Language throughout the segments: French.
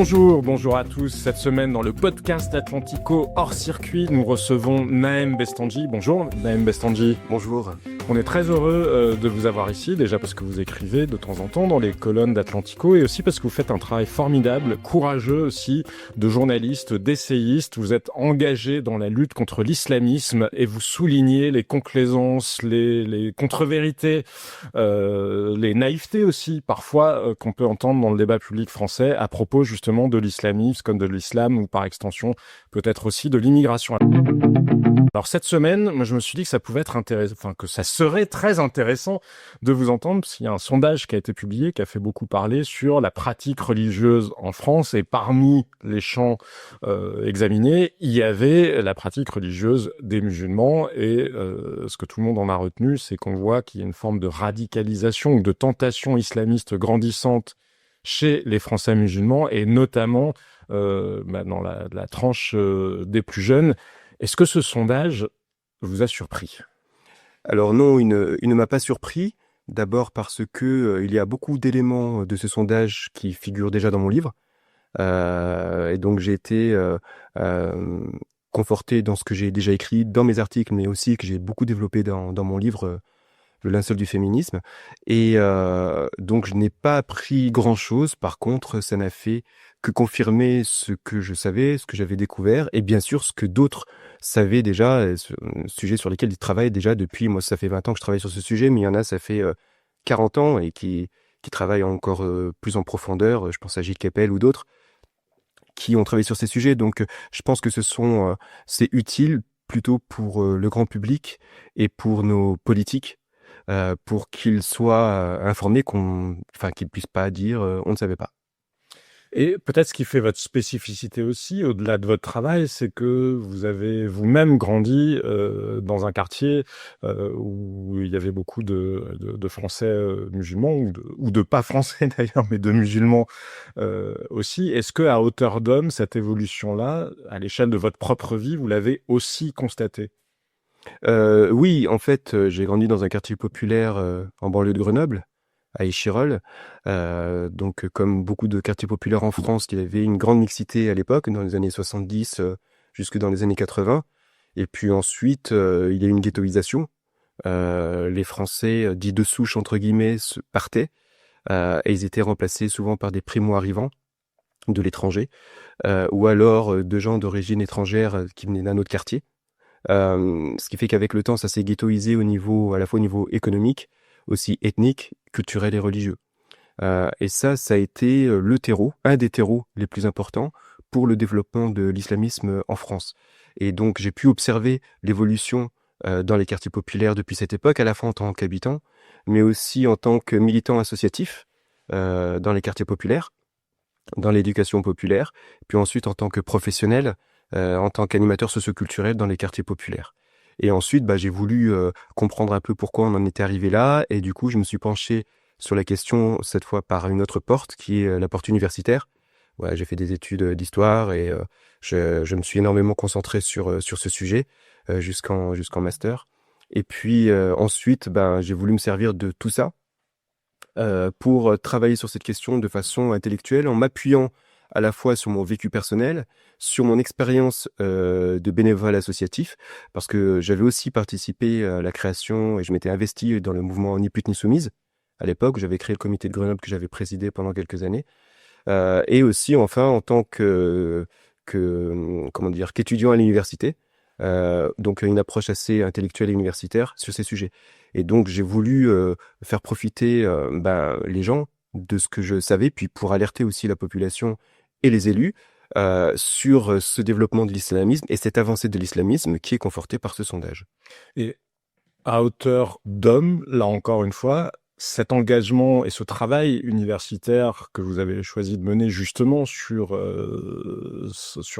Bonjour à tous. Cette semaine, dans le podcast Atlantico hors circuit, nous recevons Nahem Bestanji. Bonjour Nahem Bestanji. Bonjour. On est très heureux de vous avoir ici, déjà parce que vous écrivez de temps en temps dans les colonnes d'Atlantico et aussi parce que vous faites un travail formidable, courageux aussi, de journaliste, d'essayiste. Vous êtes engagé dans la lutte contre l'islamisme et vous soulignez les complaisances, les contre-vérités, les naïvetés aussi, parfois, qu'on peut entendre dans le débat public français à propos justement de l'islamisme, comme de l'islam ou par extension peut-être aussi de l'immigration. Alors cette semaine, moi je me suis dit que ça pouvait être intéressant, que ça serait très intéressant de vous entendre, parce qu'il y a un sondage qui a été publié, qui a fait beaucoup parler sur la pratique religieuse en France, et parmi les champs examinés, il y avait la pratique religieuse des musulmans, et ce que tout le monde en a retenu, c'est qu'on voit qu'il y a une forme de radicalisation ou de tentation islamiste grandissante chez les Français musulmans, et notamment dans la tranche des plus jeunes. Est-ce que ce sondage vous a surpris ? Alors non, il ne m'a pas surpris. D'abord parce que il y a beaucoup d'éléments de ce sondage qui figurent déjà dans mon livre. Et donc j'ai été conforté dans ce que j'ai déjà écrit dans mes articles, mais aussi que j'ai beaucoup développé dans mon livre Le linceul du féminisme. Et donc je n'ai pas appris grand-chose. Par contre, ça n'a fait que confirmer ce que je savais, ce que j'avais découvert, et bien sûr ce que d'autres savaient déjà, sujet sur lesquels ils travaillent déjà depuis, moi ça fait 20 ans que je travaille sur ce sujet, mais il y en a ça fait 40 ans et qui travaillent encore plus en profondeur, je pense à Gilles Kepel ou d'autres, qui ont travaillé sur ces sujets. Donc je pense que c'est utile plutôt pour le grand public et pour nos politiques, pour qu'ils soient informés, qu'ils puissent pas dire on ne savait pas. Et peut-être ce qui fait votre spécificité aussi, au-delà de votre travail, c'est que vous avez vous-même grandi dans un quartier où il y avait beaucoup de Français musulmans, ou de pas Français d'ailleurs, mais de musulmans aussi. Est-ce que à hauteur d'homme, cette évolution-là, à l'échelle de votre propre vie, vous l'avez aussi constatée ? Oui, en fait, j'ai grandi dans un quartier populaire en banlieue de Grenoble, à Échirolles. Donc, comme beaucoup de quartiers populaires en France, il y avait une grande mixité à l'époque, dans les années 70 jusque dans les années 80. Et puis ensuite, il y a eu une ghettoisation. Les Français dits de souche, entre guillemets, partaient. Et ils étaient remplacés souvent par des primo-arrivants de l'étranger, ou alors de gens d'origine étrangère qui venaient d'un autre quartier. Ce qui fait qu'avec le temps, ça s'est ghettoisé à la fois au niveau économique, aussi ethnique, culturel et religieux. Et ça a été un des terreaux les plus importants pour le développement de l'islamisme en France. Et donc, j'ai pu observer l'évolution dans les quartiers populaires depuis cette époque, à la fois en tant qu'habitant, mais aussi en tant que militant associatif dans les quartiers populaires, dans l'éducation populaire, puis ensuite en tant que professionnel, en tant qu'animateur socioculturel dans les quartiers populaires. Et ensuite, j'ai voulu comprendre un peu pourquoi on en était arrivé là, et du coup, je me suis penché sur la question, cette fois par une autre porte, qui est la porte universitaire. Ouais, j'ai fait des études d'histoire et je me suis énormément concentré sur ce sujet jusqu'en master. Et puis ensuite, j'ai voulu me servir de tout ça pour travailler sur cette question de façon intellectuelle, en m'appuyant à la fois sur mon vécu personnel, sur mon expérience de bénévole associatif, parce que j'avais aussi participé à la création et je m'étais investi dans le mouvement Ni pute ni soumise, à l'époque où j'avais créé le comité de Grenoble que j'avais présidé pendant quelques années, et aussi enfin en tant qu'étudiant à l'université, donc une approche assez intellectuelle et universitaire sur ces sujets. Et donc j'ai voulu faire profiter les gens de ce que je savais, puis pour alerter aussi la population et les élus sur ce développement de l'islamisme et cette avancée de l'islamisme qui est confortée par ce sondage. Et à hauteur d'homme, là encore une fois, cet engagement et ce travail universitaire que vous avez choisi de mener justement sur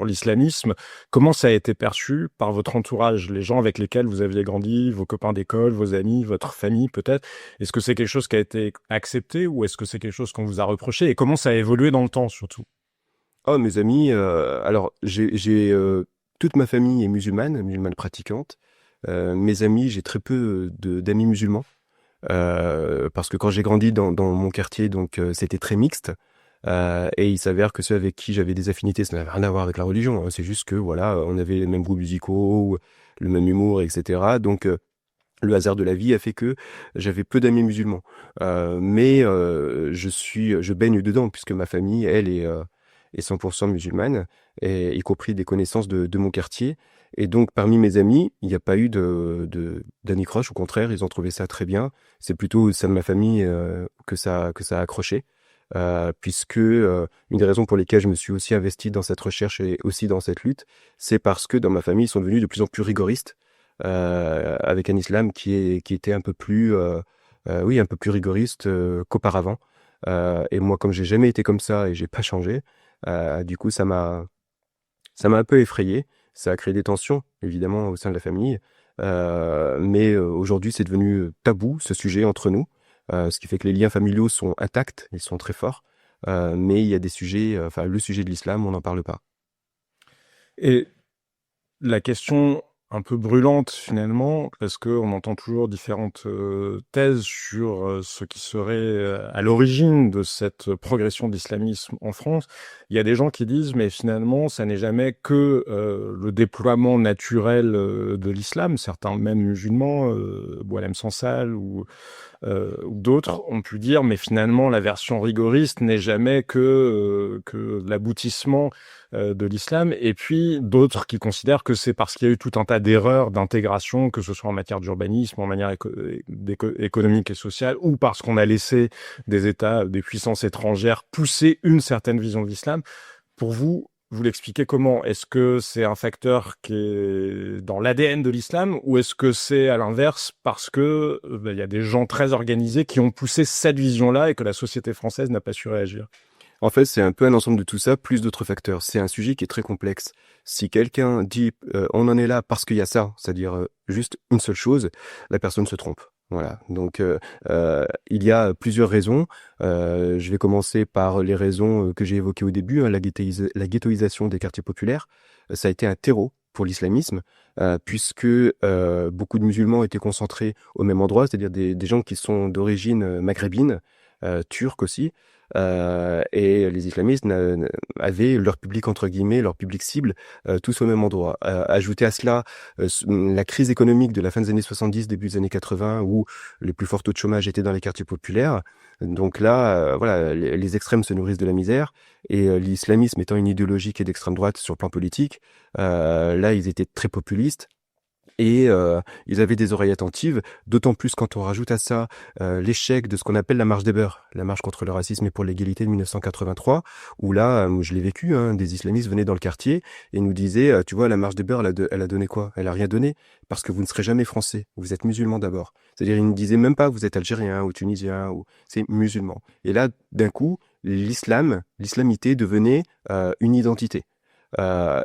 l'islamisme, comment ça a été perçu par votre entourage, les gens avec lesquels vous aviez grandi, vos copains d'école, vos amis, votre famille peut-être? Est-ce que c'est quelque chose qui a été accepté ou est-ce que c'est quelque chose qu'on vous a reproché? Et comment ça a évolué dans le temps surtout? Oh, mes amis, alors j'ai toute ma famille est musulmane pratiquante. Mes amis, j'ai très peu d'amis musulmans. Parce que quand j'ai grandi dans mon quartier, donc c'était très mixte. Et il s'avère que ceux avec qui j'avais des affinités, ça n'avait rien à voir avec la religion, hein. C'est juste que voilà, on avait les mêmes goûts musicaux, le même humour, etc. Donc le hasard de la vie a fait que j'avais peu d'amis musulmans. Mais je baigne dedans puisque ma famille, elle, est 100% musulmane, y compris des connaissances de mon quartier. Et donc, parmi mes amis, il n'y a pas eu d'anicroche. Au contraire, ils ont trouvé ça très bien. C'est plutôt au sein de ma famille que ça a accroché. Puisque une des raisons pour lesquelles je me suis aussi investi dans cette recherche et aussi dans cette lutte, c'est parce que dans ma famille, ils sont devenus de plus en plus rigoristes, avec un islam qui était un peu plus, oui, un peu plus rigoriste qu'auparavant. Et moi, comme j'ai jamais été comme ça et j'ai pas changé, du coup, ça m'a un peu effrayé. Ça a créé des tensions, évidemment, au sein de la famille. Mais aujourd'hui, c'est devenu tabou, ce sujet, entre nous. Ce qui fait que les liens familiaux sont intacts, ils sont très forts. Mais il y a des sujets, enfin, le sujet de l'islam, on n'en parle pas. Et la question un peu brûlante finalement, parce qu'on entend toujours différentes thèses sur ce qui serait à l'origine de cette progression de l'islamisme en France. Il y a des gens qui disent, mais finalement, ça n'est jamais que le déploiement naturel de l'islam. Certains, même musulmans, Boualem Sansal ou d'autres ont pu dire, mais finalement, la version rigoriste n'est jamais que l'aboutissement de l'islam. Et puis d'autres qui considèrent que c'est parce qu'il y a eu tout un tas d'erreurs d'intégration, que ce soit en matière d'urbanisme, en matière économique et sociale, ou parce qu'on a laissé des États, des puissances étrangères pousser une certaine vision de l'islam. Pour vous, vous l'expliquez comment? Est-ce que c'est un facteur qui est dans l'ADN de l'islam ou est-ce que c'est à l'inverse parce que il y a des gens très organisés qui ont poussé cette vision-là et que la société française n'a pas su réagir? En fait, c'est un peu un ensemble de tout ça, plus d'autres facteurs. C'est un sujet qui est très complexe. Si quelqu'un dit on en est là parce qu'il y a ça, c'est-à-dire juste une seule chose, la personne se trompe. Voilà. Donc, il y a plusieurs raisons. Je vais commencer par les raisons que j'ai évoquées au début, hein, la ghettoisation des quartiers populaires. Ça a été un terreau pour l'islamisme, puisque beaucoup de musulmans étaient concentrés au même endroit, c'est-à-dire des gens qui sont d'origine maghrébine, turcs aussi. Et les islamistes avaient leur public entre guillemets, leur public cible, tous au même endroit. Ajouter à cela la crise économique de la fin des années 70, début des années 80, où les plus forts taux de chômage étaient dans les quartiers populaires. Donc là, voilà, les extrêmes se nourrissent de la misère, et l'islamisme étant une idéologie qui est d'extrême droite sur le plan politique, là ils étaient très populistes. Et ils avaient des oreilles attentives, d'autant plus quand on rajoute à ça l'échec de ce qu'on appelle la marche des beurs, la marche contre le racisme et pour l'égalité de 1983, où là, je l'ai vécu, hein, des islamistes venaient dans le quartier et nous disaient, tu vois, la marche des beurs, elle a donné quoi? Elle a rien donné, parce que vous ne serez jamais français, vous êtes musulman d'abord. C'est-à-dire, ils ne disaient même pas, vous êtes algérien ou tunisien, ou c'est musulman. Et là, d'un coup, l'islamité devenait une identité.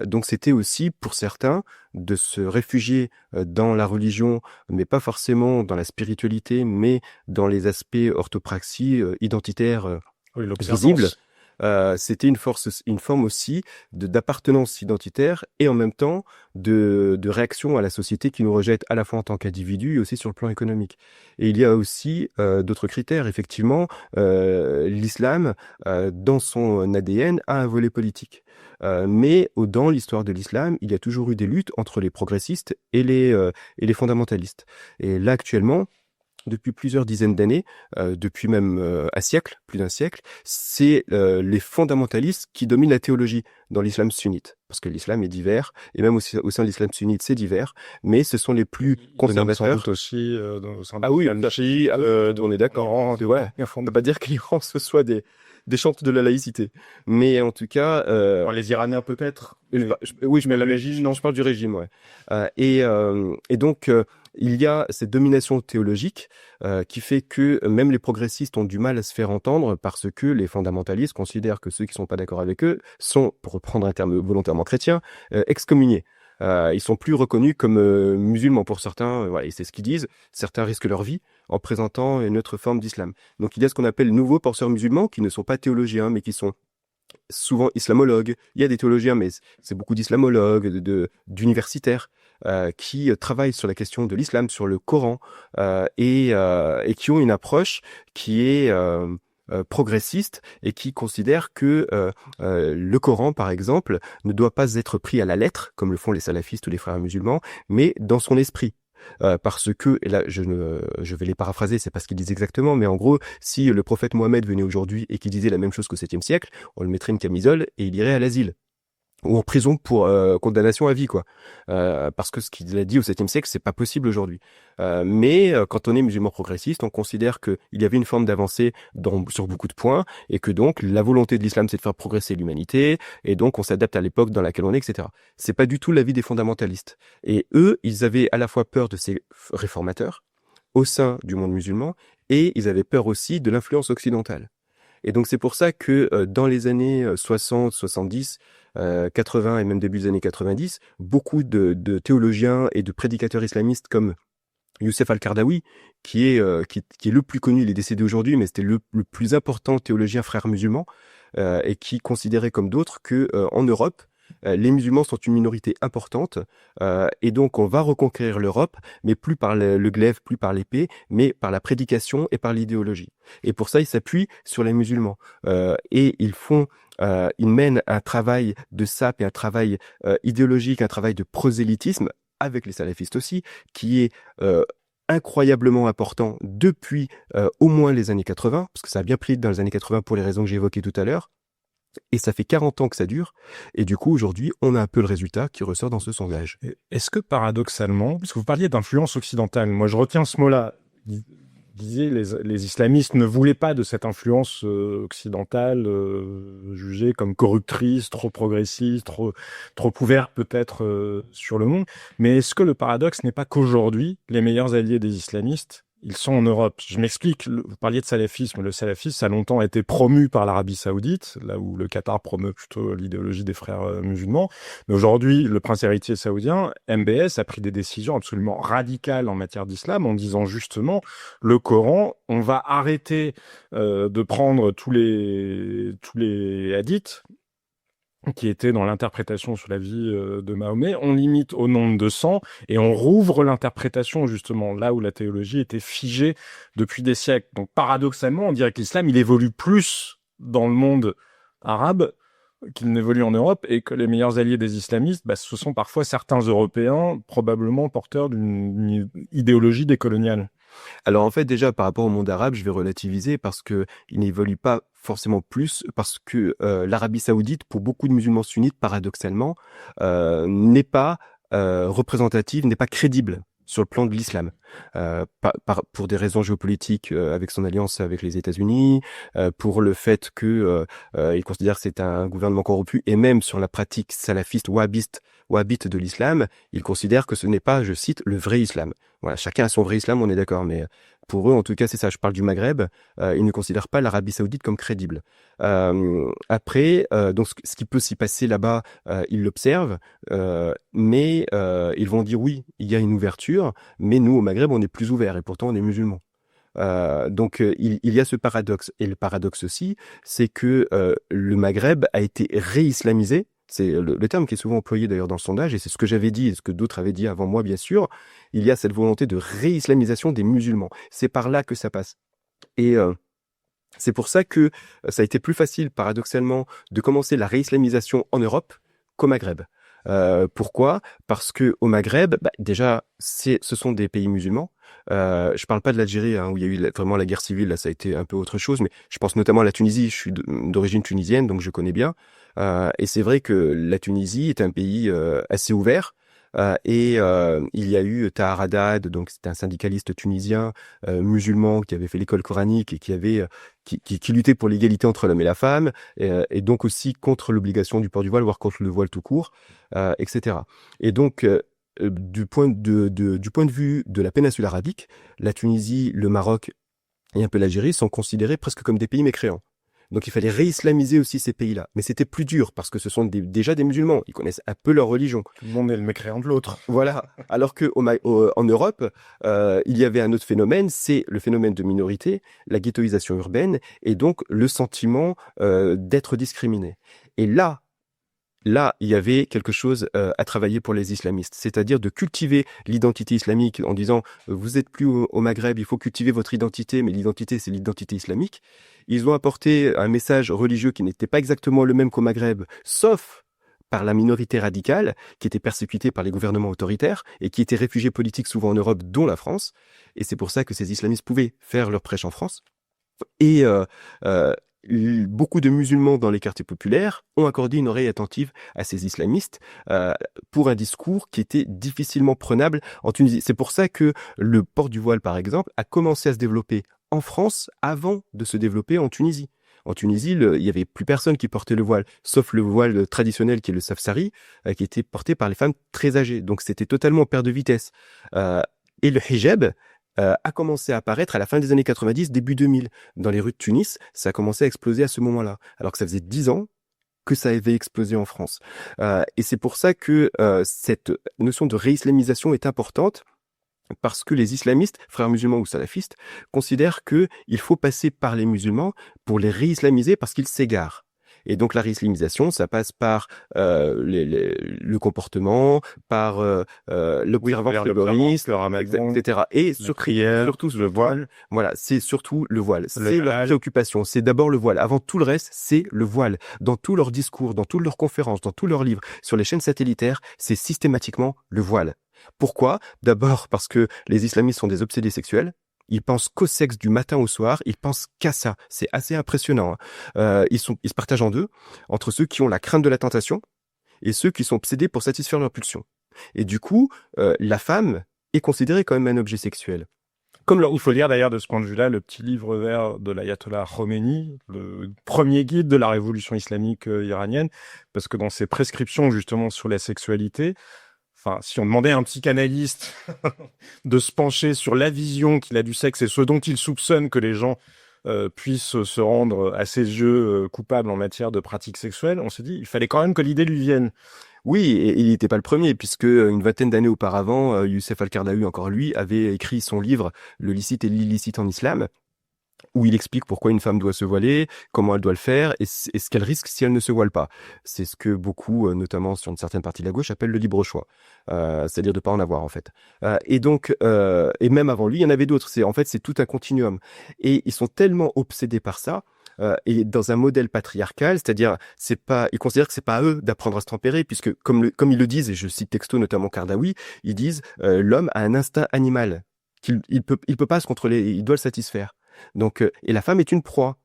Donc c'était aussi pour certains de se réfugier dans la religion, mais pas forcément dans la spiritualité, mais dans les aspects orthopraxie identitaires Oui, visibles. l'observance. C'était une forme aussi d'appartenance identitaire et en même temps de réaction à la société qui nous rejette à la fois en tant qu'individu et aussi sur le plan économique. Et il y a aussi d'autres critères. Effectivement, l'islam, dans son ADN, a un volet politique. Mais dans l'histoire de l'islam, il y a toujours eu des luttes entre les progressistes et les fondamentalistes. Et là, actuellement, depuis plusieurs dizaines d'années, depuis même un siècle, plus d'un siècle, c'est les fondamentalistes qui dominent la théologie dans l'islam sunnite. Parce que l'islam est divers, et même au sein de l'islam sunnite, c'est divers, mais ce sont les plus conservateurs. Sans doute aussi au sein de Ah oui, l'Al-Chi, on est d'accord. Ouais, on ne peut pas dire que l'Iran ce soit des chantres de la laïcité. Mais en tout cas... les Iraniens peut-être. oui, je mets la régime, non, je parle du régime, ouais. Et donc... il y a cette domination théologique qui fait que même les progressistes ont du mal à se faire entendre parce que les fondamentalistes considèrent que ceux qui sont pas d'accord avec eux sont, pour reprendre un terme volontairement chrétien, excommuniés. Ils sont plus reconnus comme musulmans pour certains, voilà, et c'est ce qu'ils disent. Certains risquent leur vie en présentant une autre forme d'islam. Donc il y a ce qu'on appelle nouveaux penseurs musulmans qui ne sont pas théologiens mais qui sont souvent islamologues. Il y a des théologiens, mais c'est beaucoup d'islamologues, d'universitaires qui travaillent sur la question de l'islam, sur le Coran, et qui ont une approche qui est progressistes et qui considèrent que le Coran, par exemple, ne doit pas être pris à la lettre, comme le font les salafistes ou les frères musulmans, mais dans son esprit. Parce que, et là je vais les paraphraser, c'est pas ce qu'ils disent exactement, mais en gros, si le prophète Mohammed venait aujourd'hui et qu'il disait la même chose qu'au 7e siècle, on le mettrait une camisole et il irait à l'asile ou en prison pour condamnation à vie, quoi. Parce que ce qu'il a dit au 7e siècle, c'est pas possible aujourd'hui. Mais quand on est musulman progressiste, on considère qu'il y avait une forme d'avancée sur beaucoup de points, et que donc la volonté de l'islam, c'est de faire progresser l'humanité, et donc on s'adapte à l'époque dans laquelle on est, etc. C'est pas du tout l'avis des fondamentalistes. Et eux, ils avaient à la fois peur de ces réformateurs au sein du monde musulman, et ils avaient peur aussi de l'influence occidentale. Et donc c'est pour ça que dans les années 60, 70, 80 et même début des années 90, beaucoup de théologiens et de prédicateurs islamistes comme Youssef Al-Qaradawi, qui est le plus connu, il est décédé aujourd'hui, mais c'était le plus important théologien frère musulman, et qui considérait comme d'autres que en Europe, les musulmans sont une minorité importante, et donc on va reconquérir l'Europe, mais plus par le glaive, plus par l'épée, mais par la prédication et par l'idéologie. Et pour ça, ils s'appuient sur les musulmans. Et ils mènent un travail de sape et un travail idéologique, un travail de prosélytisme, avec les salafistes aussi, qui est incroyablement important depuis au moins les années 80, parce que ça a bien pris dans les années 80 pour les raisons que j'ai évoquées tout à l'heure. Et ça fait 40 ans que ça dure. Et du coup, aujourd'hui, on a un peu le résultat qui ressort dans ce sondage. Est-ce que paradoxalement, parce que vous parliez d'influence occidentale, moi je retiens ce mot-là, disiez les islamistes ne voulaient pas de cette influence occidentale jugée comme corruptrice, trop progressiste, trop ouverte peut-être sur le monde. Mais est-ce que le paradoxe n'est pas qu'aujourd'hui, les meilleurs alliés des islamistes, ils sont en Europe? Je m'explique, vous parliez de salafisme. Le salafisme, ça a longtemps été promu par l'Arabie Saoudite, là où le Qatar promeut plutôt l'idéologie des frères musulmans. Mais aujourd'hui, le prince héritier saoudien, MBS, a pris des décisions absolument radicales en matière d'islam en disant justement, le Coran, on va arrêter de prendre tous les hadiths qui étaient dans l'interprétation sur la vie de Mahomet, on limite au nombre de 100 et on rouvre l'interprétation justement là où la théologie était figée depuis des siècles. Donc paradoxalement, on dirait que l'islam, il évolue plus dans le monde arabe qu'il n'évolue en Europe et que les meilleurs alliés des islamistes, ce sont parfois certains Européens, probablement porteurs d'une idéologie décoloniale. Alors en fait, déjà, par rapport au monde arabe, je vais relativiser parce que il n'évolue pas forcément plus, parce que l'Arabie Saoudite, pour beaucoup de musulmans sunnites, paradoxalement, n'est pas représentative, n'est pas crédible sur le plan de l'islam, pour des raisons géopolitiques, avec son alliance avec les États-Unis, pour le fait que il considère que c'est un gouvernement corrompu, et même sur la pratique salafiste wahhabite de l'islam, il considère que ce n'est pas, je cite, le vrai islam. Voilà, chacun a son vrai islam, on est d'accord, mais pour eux, en tout cas, c'est ça. Je parle du Maghreb. Ils ne considèrent pas l'Arabie Saoudite comme crédible. Après, donc ce qui peut s'y passer là-bas, ils l'observent, mais ils vont dire oui, il y a une ouverture, mais nous au Maghreb, on est plus ouverts et pourtant on est musulmans. Donc il y a ce paradoxe. Et le paradoxe aussi, c'est que le Maghreb a été réislamisé. C'est le terme qui est souvent employé d'ailleurs dans le sondage, et c'est ce que j'avais dit et ce que d'autres avaient dit avant moi, bien sûr. Il y a cette volonté de réislamisation des musulmans. C'est par là que ça passe. Et c'est pour ça que ça a été plus facile, paradoxalement, de commencer la réislamisation en Europe qu'au Maghreb. Pourquoi? Parce que au Maghreb, déjà, ce sont des pays musulmans. Je parle pas de l'Algérie, où il y a eu vraiment la guerre civile. Là, ça a été un peu autre chose, mais je pense notamment à la Tunisie. Je suis d'origine tunisienne, donc je connais bien. Et c'est vrai que la Tunisie est un pays assez ouvert. Et il y a eu Tahar Haddad, donc c'était un syndicaliste tunisien musulman qui avait fait l'école coranique et qui luttait pour l'égalité entre l'homme et la femme, et donc aussi contre l'obligation du port du voile, voire contre le voile tout court, etc. Et donc du point de vue de la péninsule arabique, la Tunisie, le Maroc et un peu l'Algérie sont considérés presque comme des pays mécréants. Donc il fallait réislamiser aussi ces pays-là. Mais c'était plus dur parce que ce sont déjà des musulmans. Ils connaissent un peu leur religion. Tout le monde est le mécréant de l'autre. Voilà. Alors que en Europe, il y avait un autre phénomène, c'est le phénomène de minorité, la ghettoisation urbaine, et donc le sentiment d'être discriminé. Et là, là, il y avait quelque chose à travailler pour les islamistes, c'est-à-dire de cultiver l'identité islamique en disant vous êtes plus au Maghreb, il faut cultiver votre identité, mais l'identité, c'est l'identité islamique. Ils ont apporté un message religieux qui n'était pas exactement le même qu'au Maghreb, sauf par la minorité radicale, qui était persécutée par les gouvernements autoritaires et qui était réfugiée politique souvent en Europe, dont la France. Et c'est pour ça que ces islamistes pouvaient faire leur prêche en France. Et beaucoup de musulmans dans les quartiers populaires ont accordé une oreille attentive à ces islamistes pour un discours qui était difficilement prenable en Tunisie. C'est pour ça que le port du voile, par exemple, a commencé à se développer en France avant de se développer en Tunisie. En Tunisie, il y avait plus personne qui portait le voile, sauf le voile traditionnel qui est le safsari, qui était porté par les femmes très âgées. Donc c'était totalement paire de vitesse. Et le hijab a commencé à apparaître à la fin des années 90, début 2000. Dans les rues de Tunis, ça a commencé à exploser à ce moment-là, alors que ça faisait 10 ans que ça avait explosé en France. Et c'est pour ça que cette notion de réislamisation est importante, parce que les islamistes, frères musulmans ou salafistes, considèrent que il faut passer par les musulmans pour les réislamiser parce qu'ils s'égarent. Et donc la réislamisation, ça passe par le comportement, par l'observance rigoriste, le ramadan, etc. Et surtout le voile. Voilà, c'est surtout le voile. C'est leur préoccupation. C'est d'abord le voile. Avant tout le reste, c'est le voile. Dans tous leurs discours, dans toutes leurs conférences, dans tous leurs livres, sur les chaînes satellitaires, c'est systématiquement le voile. Pourquoi? D'abord parce que les islamistes sont des obsédés sexuels. Ils pensent qu'au sexe du matin au soir. Ils pensent qu'à ça. C'est assez impressionnant. Ils se partagent en deux, entre ceux qui ont la crainte de la tentation et ceux qui sont obsédés pour satisfaire leurs pulsions. Et du coup, la femme est considérée comme un objet sexuel. Comme il faut lire d'ailleurs de ce point de vue-là le petit livre vert de l'ayatollah Khomeini, le premier guide de la révolution islamique iranienne, parce que dans ses prescriptions justement sur la sexualité, enfin, si on demandait à un psychanalyste de se pencher sur la vision qu'il a du sexe et ce dont il soupçonne que les gens puissent se rendre à ses yeux coupables en matière de pratiques sexuelles, on s'est dit il fallait quand même que l'idée lui vienne. Oui, et il n'était pas le premier, puisque une vingtaine d'années auparavant, Youssef Al-Qaradawi, encore lui, avait écrit son livre « Le licite et l'illicite en islam », où il explique pourquoi une femme doit se voiler, comment elle doit le faire, et ce qu'elle risque si elle ne se voile pas. C'est ce que beaucoup, notamment sur une certaine partie de la gauche, appellent le libre choix, c'est-à-dire de pas en avoir en fait. Et donc, et même avant lui, il y en avait d'autres. C'est tout un continuum. Et ils sont tellement obsédés par ça. Et dans un modèle patriarcal, c'est-à-dire, ils considèrent que c'est pas à eux d'apprendre à se tempérer, puisque comme ils le disent, et je cite texto notamment Qaradawi, ils disent l'homme a un instinct animal il peut pas se contrôler, il doit le satisfaire. Donc, et la femme est une proie.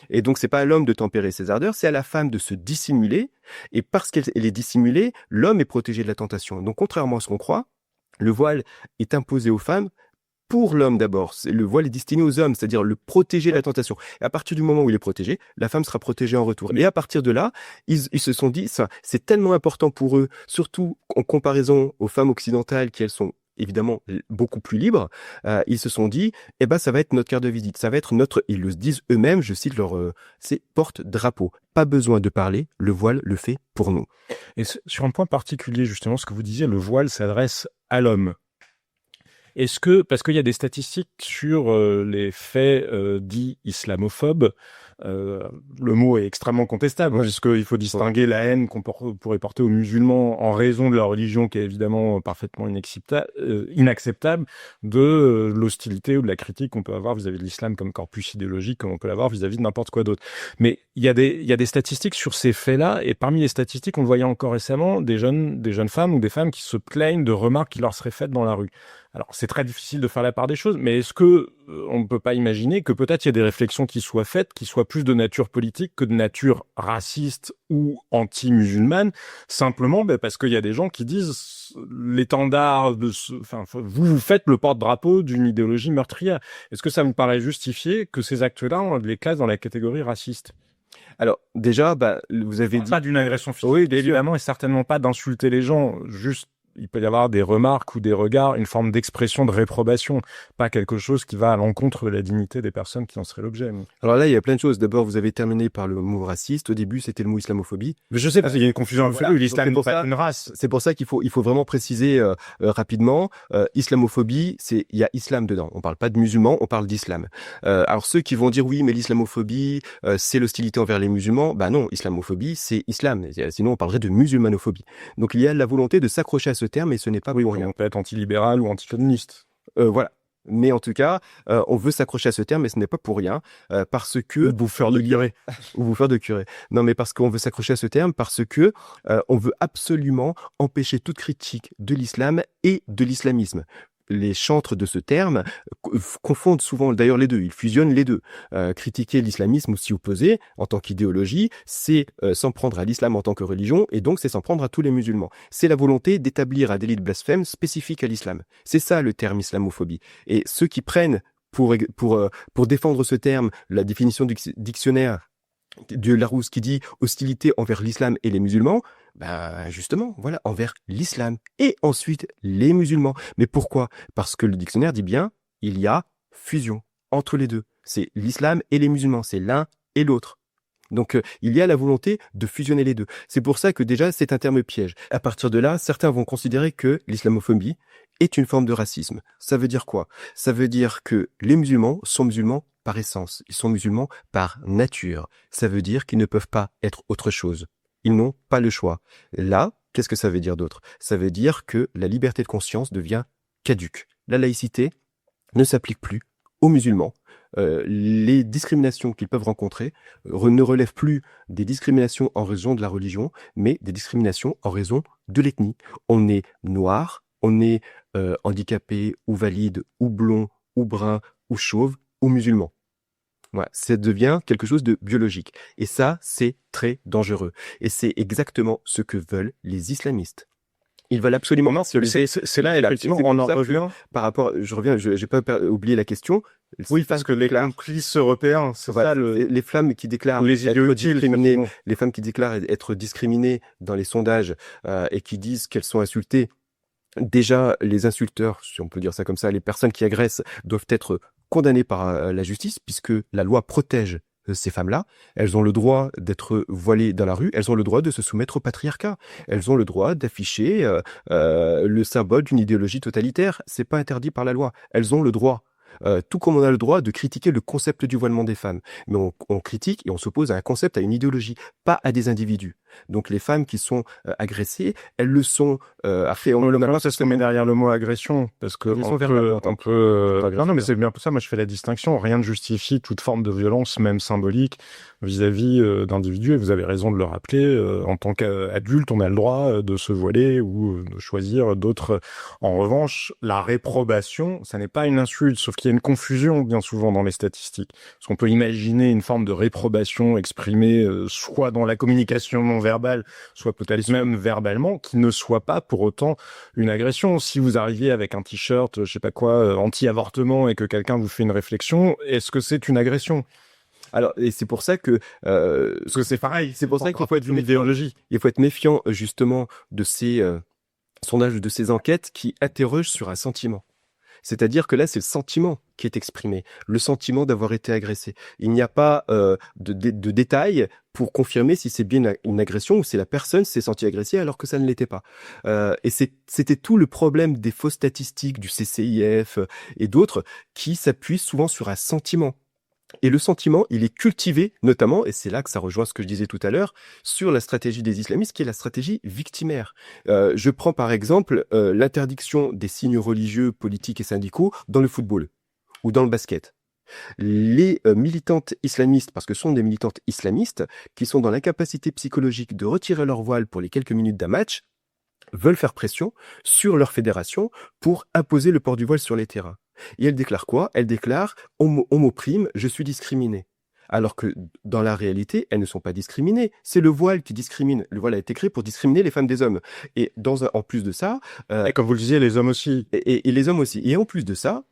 Et donc, c'est pas à l'homme de tempérer ses ardeurs, c'est à la femme de se dissimuler. Et parce qu'elle est dissimulée, l'homme est protégé de la tentation. Donc, contrairement à ce qu'on croit, le voile est imposé aux femmes pour l'homme d'abord. Le voile est destiné aux hommes, c'est-à-dire le protéger de la tentation. Et à partir du moment où il est protégé, la femme sera protégée en retour. Et à partir de là, ils se sont dit, ça, c'est tellement important pour eux, surtout en comparaison aux femmes occidentales qui, elles, sont évidemment beaucoup plus libres, ils se sont dit, ça va être notre carte de visite, ça va être ils le disent eux-mêmes, je cite c'est porte-drapeau. Pas besoin de parler, le voile le fait pour nous. Et sur un point particulier, justement, ce que vous disiez, le voile s'adresse à l'homme. Parce qu'il y a des statistiques sur les faits dits islamophobes, le mot est extrêmement contestable, puisqu'il faut distinguer la haine qu'on pourrait porter aux musulmans en raison de leur religion, qui est évidemment parfaitement inacceptable, de l'hostilité ou de la critique qu'on peut avoir vis-à-vis de l'islam comme corpus idéologique, comme on peut l'avoir vis-à-vis de n'importe quoi d'autre. Mais il y a des statistiques sur ces faits-là, et parmi les statistiques, on le voyait encore récemment, des jeunes femmes ou des femmes qui se plaignent de remarques qui leur seraient faites dans la rue. Alors, c'est très difficile de faire la part des choses, mais est-ce que on ne peut pas imaginer que peut-être il y a des réflexions qui soient faites, qui soient plus de nature politique que de nature raciste ou anti-musulmane, simplement parce qu'il y a des gens qui disent l'étendard vous faites le porte-drapeau d'une idéologie meurtrière. Est-ce que ça me paraît justifié que ces actes-là, on les classe dans la catégorie raciste? Alors, déjà, vous avez dit... Pas d'une agression physique, oui, évidemment, et certainement pas d'insulter les gens, juste il peut y avoir des remarques ou des regards, une forme d'expression de réprobation, pas quelque chose qui va à l'encontre de la dignité des personnes qui en seraient l'objet. Alors là, il y a plein de choses. D'abord, vous avez terminé par le mot raciste. Au début, c'était le mot islamophobie. Mais je sais, parce qu'il y a une confusion absolue. L'islam Donc, n'est pas une race. C'est pour ça qu'il faut vraiment préciser rapidement. Islamophobie, il y a islam dedans. On parle pas de musulmans, on parle d'islam. Alors ceux qui vont dire oui, mais l'islamophobie, c'est l'hostilité envers les musulmans. Bah non, islamophobie, c'est islam. Sinon, on parlerait de musulmanophobie. Donc il y a la volonté de s'accrocher à ce terme, et ce n'est pas pour rien. On peut être antilibéral ou anticommuniste. Voilà. Mais en tout cas, on veut s'accrocher à ce terme, mais ce n'est pas pour rien, parce que... Ou bouffeur de curé. Ou bouffeur de curé. Non, mais parce qu'on veut s'accrocher à ce terme, parce que on veut absolument empêcher toute critique de l'islam et de l'islamisme. Les chantres de ce terme confondent souvent d'ailleurs les deux, ils fusionnent les deux. Critiquer l'islamisme ou s'y opposer en tant qu'idéologie, c'est s'en prendre à l'islam en tant que religion, et donc c'est s'en prendre à tous les musulmans. C'est la volonté d'établir un délit de blasphème spécifique à l'islam. C'est ça le terme islamophobie. Et ceux qui prennent pour défendre ce terme la définition du dictionnaire de Larousse qui dit hostilité envers l'islam et les musulmans, ben justement, voilà, envers l'islam et ensuite les musulmans. Mais pourquoi? Parce que le dictionnaire dit bien, il y a fusion entre les deux. C'est l'islam et les musulmans, c'est l'un et l'autre. Donc il y a la volonté de fusionner les deux. C'est pour ça que déjà c'est un terme piège. À partir de là, certains vont considérer que l'islamophobie est une forme de racisme. Ça veut dire quoi? Ça veut dire que les musulmans sont musulmans par essence. Ils sont musulmans par nature. Ça veut dire qu'ils ne peuvent pas être autre chose. Ils n'ont pas le choix. Là, qu'est-ce que ça veut dire d'autre? Ça veut dire que la liberté de conscience devient caduque. La laïcité ne s'applique plus aux musulmans. Les discriminations qu'ils peuvent rencontrer ne relèvent plus des discriminations en raison de la religion, mais des discriminations en raison de l'ethnie. On est noir, on est handicapé ou valide ou blond ou brun ou chauve ou musulman. Voilà, ça devient quelque chose de biologique. Et ça, c'est très dangereux. Et c'est exactement ce que veulent les islamistes. Ils veulent absolument... Non, c'est là, effectivement, on en revient. Par rapport, j'ai pas oublié la question. Oui, parce que les complices européens, c'est voilà, ça les femmes qui déclarent les idiots utiles, les femmes qui déclarent être discriminées dans les sondages et qui disent qu'elles sont insultées. Déjà, les insulteurs, si on peut dire ça comme ça, les personnes qui agressent doivent être condamnées par la justice puisque la loi protège ces femmes-là. Elles ont le droit d'être voilées dans la rue, elles ont le droit de se soumettre au patriarcat, elles ont le droit d'afficher le symbole d'une idéologie totalitaire. C'est pas interdit par la loi. Elles ont le droit. Tout comme on a le droit de critiquer le concept du voilement des femmes. Mais on critique et on s'oppose à un concept, à une idéologie, pas à des individus. Donc les femmes qui sont agressées, elles le sont ça se met derrière le mot agression, parce que on peut non, mais c'est bien pour ça, moi je fais la distinction, rien ne justifie toute forme de violence, même symbolique, vis-à-vis d'individus, et vous avez raison de le rappeler, en tant qu'adulte, on a le droit de se voiler ou de choisir d'autres. En revanche, la réprobation, ça n'est pas une insulte, sauf qu'il y a une confusion bien souvent dans les statistiques. Parce qu'on peut imaginer une forme de réprobation exprimée soit dans la communication non verbale, soit peut-être même verbalement, qui ne soit pas pour autant une agression. Si vous arriviez avec un t-shirt, je sais pas quoi, anti-avortement et que quelqu'un vous fait une réflexion, est-ce que c'est une agression? Alors, et c'est pour ça que... parce que c'est pareil, c'est pour ça qu'il faut être une idéologie. Il faut être méfiant, justement, de ces sondages, de ces enquêtes qui interrogent sur un sentiment. C'est-à-dire que là, c'est le sentiment qui est exprimé, le sentiment d'avoir été agressé. Il n'y a pas de détails pour confirmer si c'est bien une agression ou si la personne s'est sentie agressée alors que ça ne l'était pas. Et c'était tout le problème des fausses statistiques du CCIF et d'autres qui s'appuient souvent sur un sentiment. Et le sentiment, il est cultivé notamment, et c'est là que ça rejoint ce que je disais tout à l'heure, sur la stratégie des islamistes, qui est la stratégie victimaire. Je prends par exemple l'interdiction des signes religieux, politiques et syndicaux dans le football ou dans le basket. Les militantes islamistes, parce que ce sont des militantes islamistes, qui sont dans l'incapacité psychologique de retirer leur voile pour les quelques minutes d'un match, veulent faire pression sur leur fédération pour imposer le port du voile sur les terrains. Et elle déclare quoi? Elle déclare « on m'opprime, je suis discriminée ». Alors que dans la réalité, elles ne sont pas discriminées. C'est le voile qui discrimine. Le voile a été créé pour discriminer les femmes des hommes. Et en plus de ça... et comme vous le disiez, les hommes aussi. Et les hommes aussi. Et en plus de ça...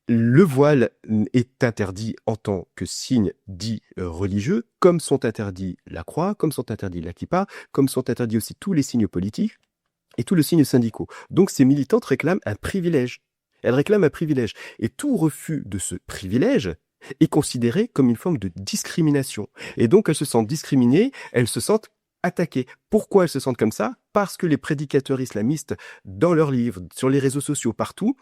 Le voile est interdit en tant que signe dit religieux, comme sont interdits la croix, comme sont interdits la kippa, comme sont interdits aussi tous les signes politiques et tous les signes syndicaux. Donc ces militantes réclament un privilège. Elles réclament un privilège. Et tout refus de ce privilège est considéré comme une forme de discrimination. Et donc elles se sentent discriminées, elles se sentent attaquées. Pourquoi elles se sentent comme ça? Parce que les prédicateurs islamistes, dans leurs livres, sur les réseaux sociaux, partout,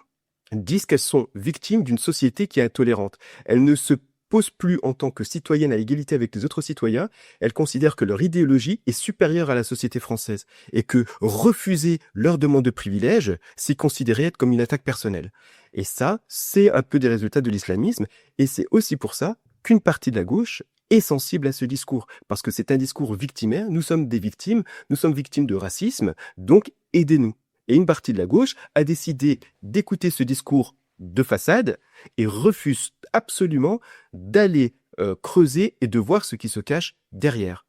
disent qu'elles sont victimes d'une société qui est intolérante. Elles ne se posent plus en tant que citoyennes à égalité avec les autres citoyens. Elles considèrent que leur idéologie est supérieure à la société française et que refuser leur demande de privilège, c'est considéré être comme une attaque personnelle. Et ça, c'est un peu des résultats de l'islamisme et c'est aussi pour ça qu'une partie de la gauche est sensible à ce discours, parce que c'est un discours victimaire. Nous sommes des victimes, nous sommes victimes de racisme, donc aidez-nous. Et une partie de la gauche a décidé d'écouter ce discours de façade et refuse absolument d'aller creuser et de voir ce qui se cache derrière.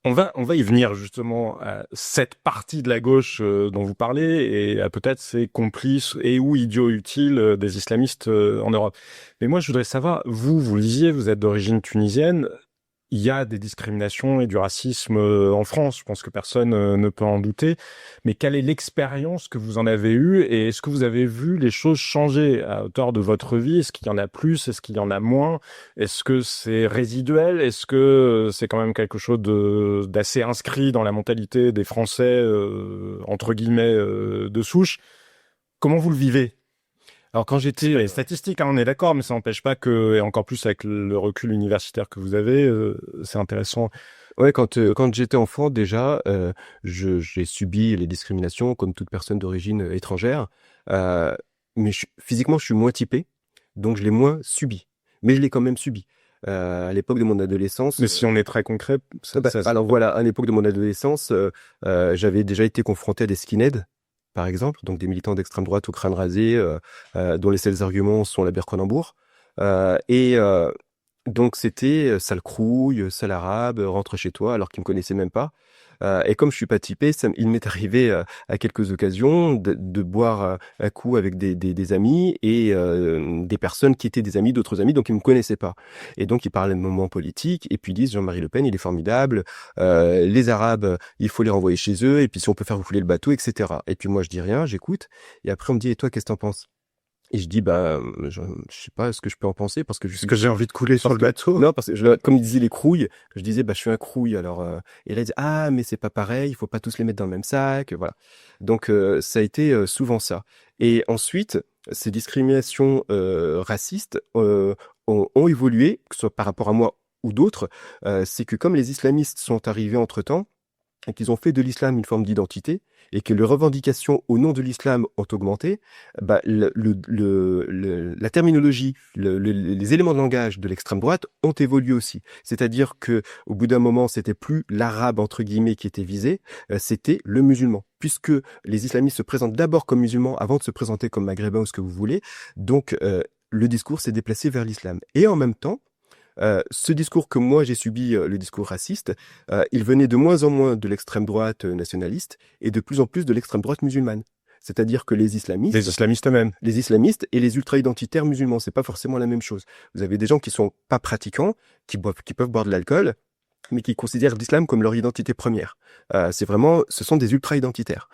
On va y venir justement à cette partie de la gauche dont vous parlez et à peut-être ces complices et ou idiots utiles des islamistes en Europe. Mais moi, je voudrais savoir, vous le disiez, vous êtes d'origine tunisienne. Il y a des discriminations et du racisme en France, je pense que personne ne peut en douter. Mais quelle est l'expérience que vous en avez eue et est-ce que vous avez vu les choses changer à hauteur de votre vie? Est-ce qu'il y en a plus? Est-ce qu'il y en a moins? Est-ce que c'est résiduel? Est-ce que c'est quand même quelque chose d'assez inscrit dans la mentalité des Français, entre guillemets, de souche? Comment vous le vivez? Alors quand j'étais les statistiques, hein, on est d'accord, mais ça n'empêche pas que, et encore plus avec le recul universitaire que vous avez, c'est intéressant. Ouais, quand j'étais enfant, déjà, j'ai subi les discriminations comme toute personne d'origine étrangère. Mais physiquement, je suis moins typé, donc je l'ai moins subi. Mais je l'ai quand même subi. À l'époque de mon adolescence. Mais si on est très concret, alors voilà, à l'époque de mon adolescence, j'avais déjà été confronté à des skinheads, par exemple, donc des militants d'extrême droite au crâne rasé, dont les seuls arguments sont la Birkenambour. Donc c'était sale crouille, sale arabe, rentre chez toi, alors qu'ils me connaissaient même pas. Et comme je suis pas typé, il m'est arrivé à quelques occasions de boire un coup avec des amis et des personnes qui étaient des amis d'autres amis, donc ils me connaissaient pas. Et donc ils parlaient de moments politiques et puis ils disent Jean-Marie Le Pen, il est formidable, les Arabes, il faut les renvoyer chez eux, et puis si on peut faire couler le bateau, etc. Et puis moi je dis rien, j'écoute, et après on me dit et toi qu'est-ce que t'en penses? Et je dis, je sais pas ce que je peux en penser parce que Est-ce que j'ai envie de couler sur le bateau? Non, parce que comme il disait les crouilles, je disais, je suis un crouille. Alors, et là, il dit, ah, mais c'est pas pareil, il faut pas tous les mettre dans le même sac. Voilà. Donc, ça a été souvent ça. Et ensuite, ces discriminations racistes ont évolué, que ce soit par rapport à moi ou d'autres. C'est que comme les islamistes sont arrivés entre-temps, et qu'ils ont fait de l'islam une forme d'identité, et que les revendications au nom de l'islam ont augmenté, la terminologie, les éléments de langage de l'extrême droite ont évolué aussi. C'est-à-dire que au bout d'un moment, c'était plus l'arabe entre guillemets qui était visé, c'était le musulman. Puisque les islamistes se présentent d'abord comme musulmans avant de se présenter comme maghrébins ou ce que vous voulez, donc le discours s'est déplacé vers l'islam. Et en même temps, ce discours que moi j'ai subi, le discours raciste, il venait de moins en moins de l'extrême droite nationaliste et de plus en plus de l'extrême droite musulmane. C'est-à-dire que les islamistes eux-mêmes, les islamistes et les ultra-identitaires musulmans, c'est pas forcément la même chose. Vous avez des gens qui sont pas pratiquants, qui peuvent boire de l'alcool, mais qui considèrent l'islam comme leur identité première. Ce sont des ultra-identitaires.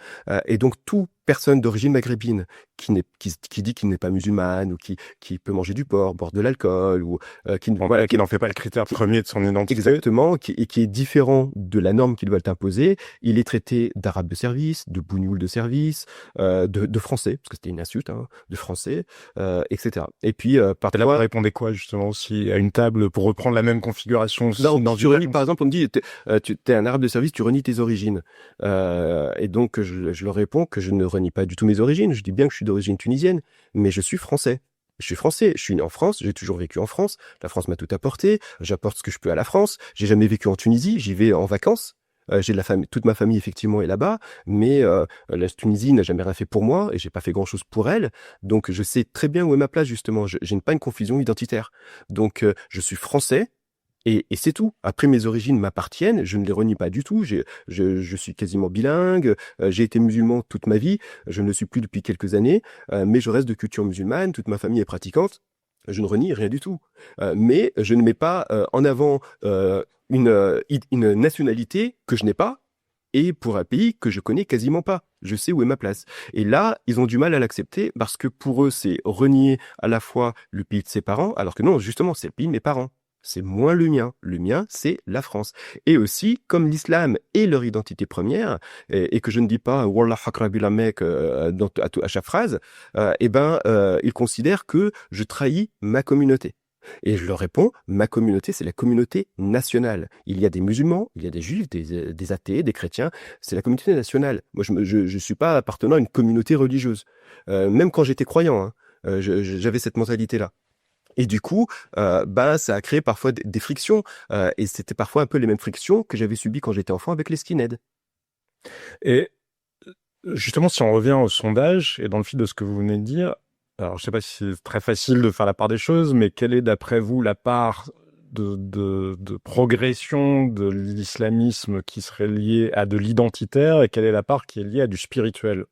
Et donc, toute personne d'origine maghrébine qui dit qu'il n'est pas musulmane ou qui peut manger du porc, boire de l'alcool ou qui n'en fait pas le critère premier de son identité. Exactement, qui est différent de la norme qu'ils veulent imposer, il est traité d'arabe de service, de bougnoul de service, de français, parce que c'était une insulte, hein, de français, etc. Et puis, parfois... Là, vous répondez quoi, justement, aussi, à une table pour reprendre la même configuration? Non, par exemple, on me dit, t'es un arabe de service, tu renies tes origines. Et donc, je leur réponds que je ne renie pas du tout mes origines. Je dis bien que je suis d'origine tunisienne, mais je suis français. Je suis français, je suis né en France, j'ai toujours vécu en France. La France m'a tout apporté, j'apporte ce que je peux à la France. J'ai jamais vécu en Tunisie, j'y vais en vacances. J'ai de la famille, toute ma famille effectivement est là-bas, mais la Tunisie n'a jamais rien fait pour moi et j'ai pas fait grand-chose pour elle. Donc, je sais très bien où est ma place justement. Je n'ai pas une confusion identitaire. Donc, je suis français. Et c'est tout. Après, mes origines m'appartiennent, je ne les renie pas du tout. Je suis quasiment bilingue, j'ai été musulman toute ma vie, je ne le suis plus depuis quelques années, mais je reste de culture musulmane, toute ma famille est pratiquante. Je ne renie rien du tout. Mais je ne mets pas en avant une nationalité que je n'ai pas, et pour un pays que je connais quasiment pas. Je sais où est ma place. Et là, ils ont du mal à l'accepter parce que pour eux, c'est renier à la fois le pays de ses parents, alors que non, justement, c'est le pays de mes parents. C'est moins le mien. Le mien, c'est la France. Et aussi, comme l'islam est leur identité première, et que je ne dis pas Wallah hakrabi la Mecque à chaque phrase, ils considèrent que je trahis ma communauté. Et je leur réponds, ma communauté, c'est la communauté nationale. Il y a des musulmans, il y a des juifs, des athées, des chrétiens. C'est la communauté nationale. Moi, je suis pas appartenant à une communauté religieuse. Même quand j'étais croyant, j'avais cette mentalité-là. Et du coup, ça a créé parfois des frictions. Et c'était parfois un peu les mêmes frictions que j'avais subies quand j'étais enfant avec les skinheads. Et justement, si on revient au sondage et dans le fil de ce que vous venez de dire, alors je sais pas si c'est très facile de faire la part des choses, mais quelle est d'après vous la part de progression de l'islamisme qui serait liée à de l'identitaire et quelle est la part qui est liée à du spirituel,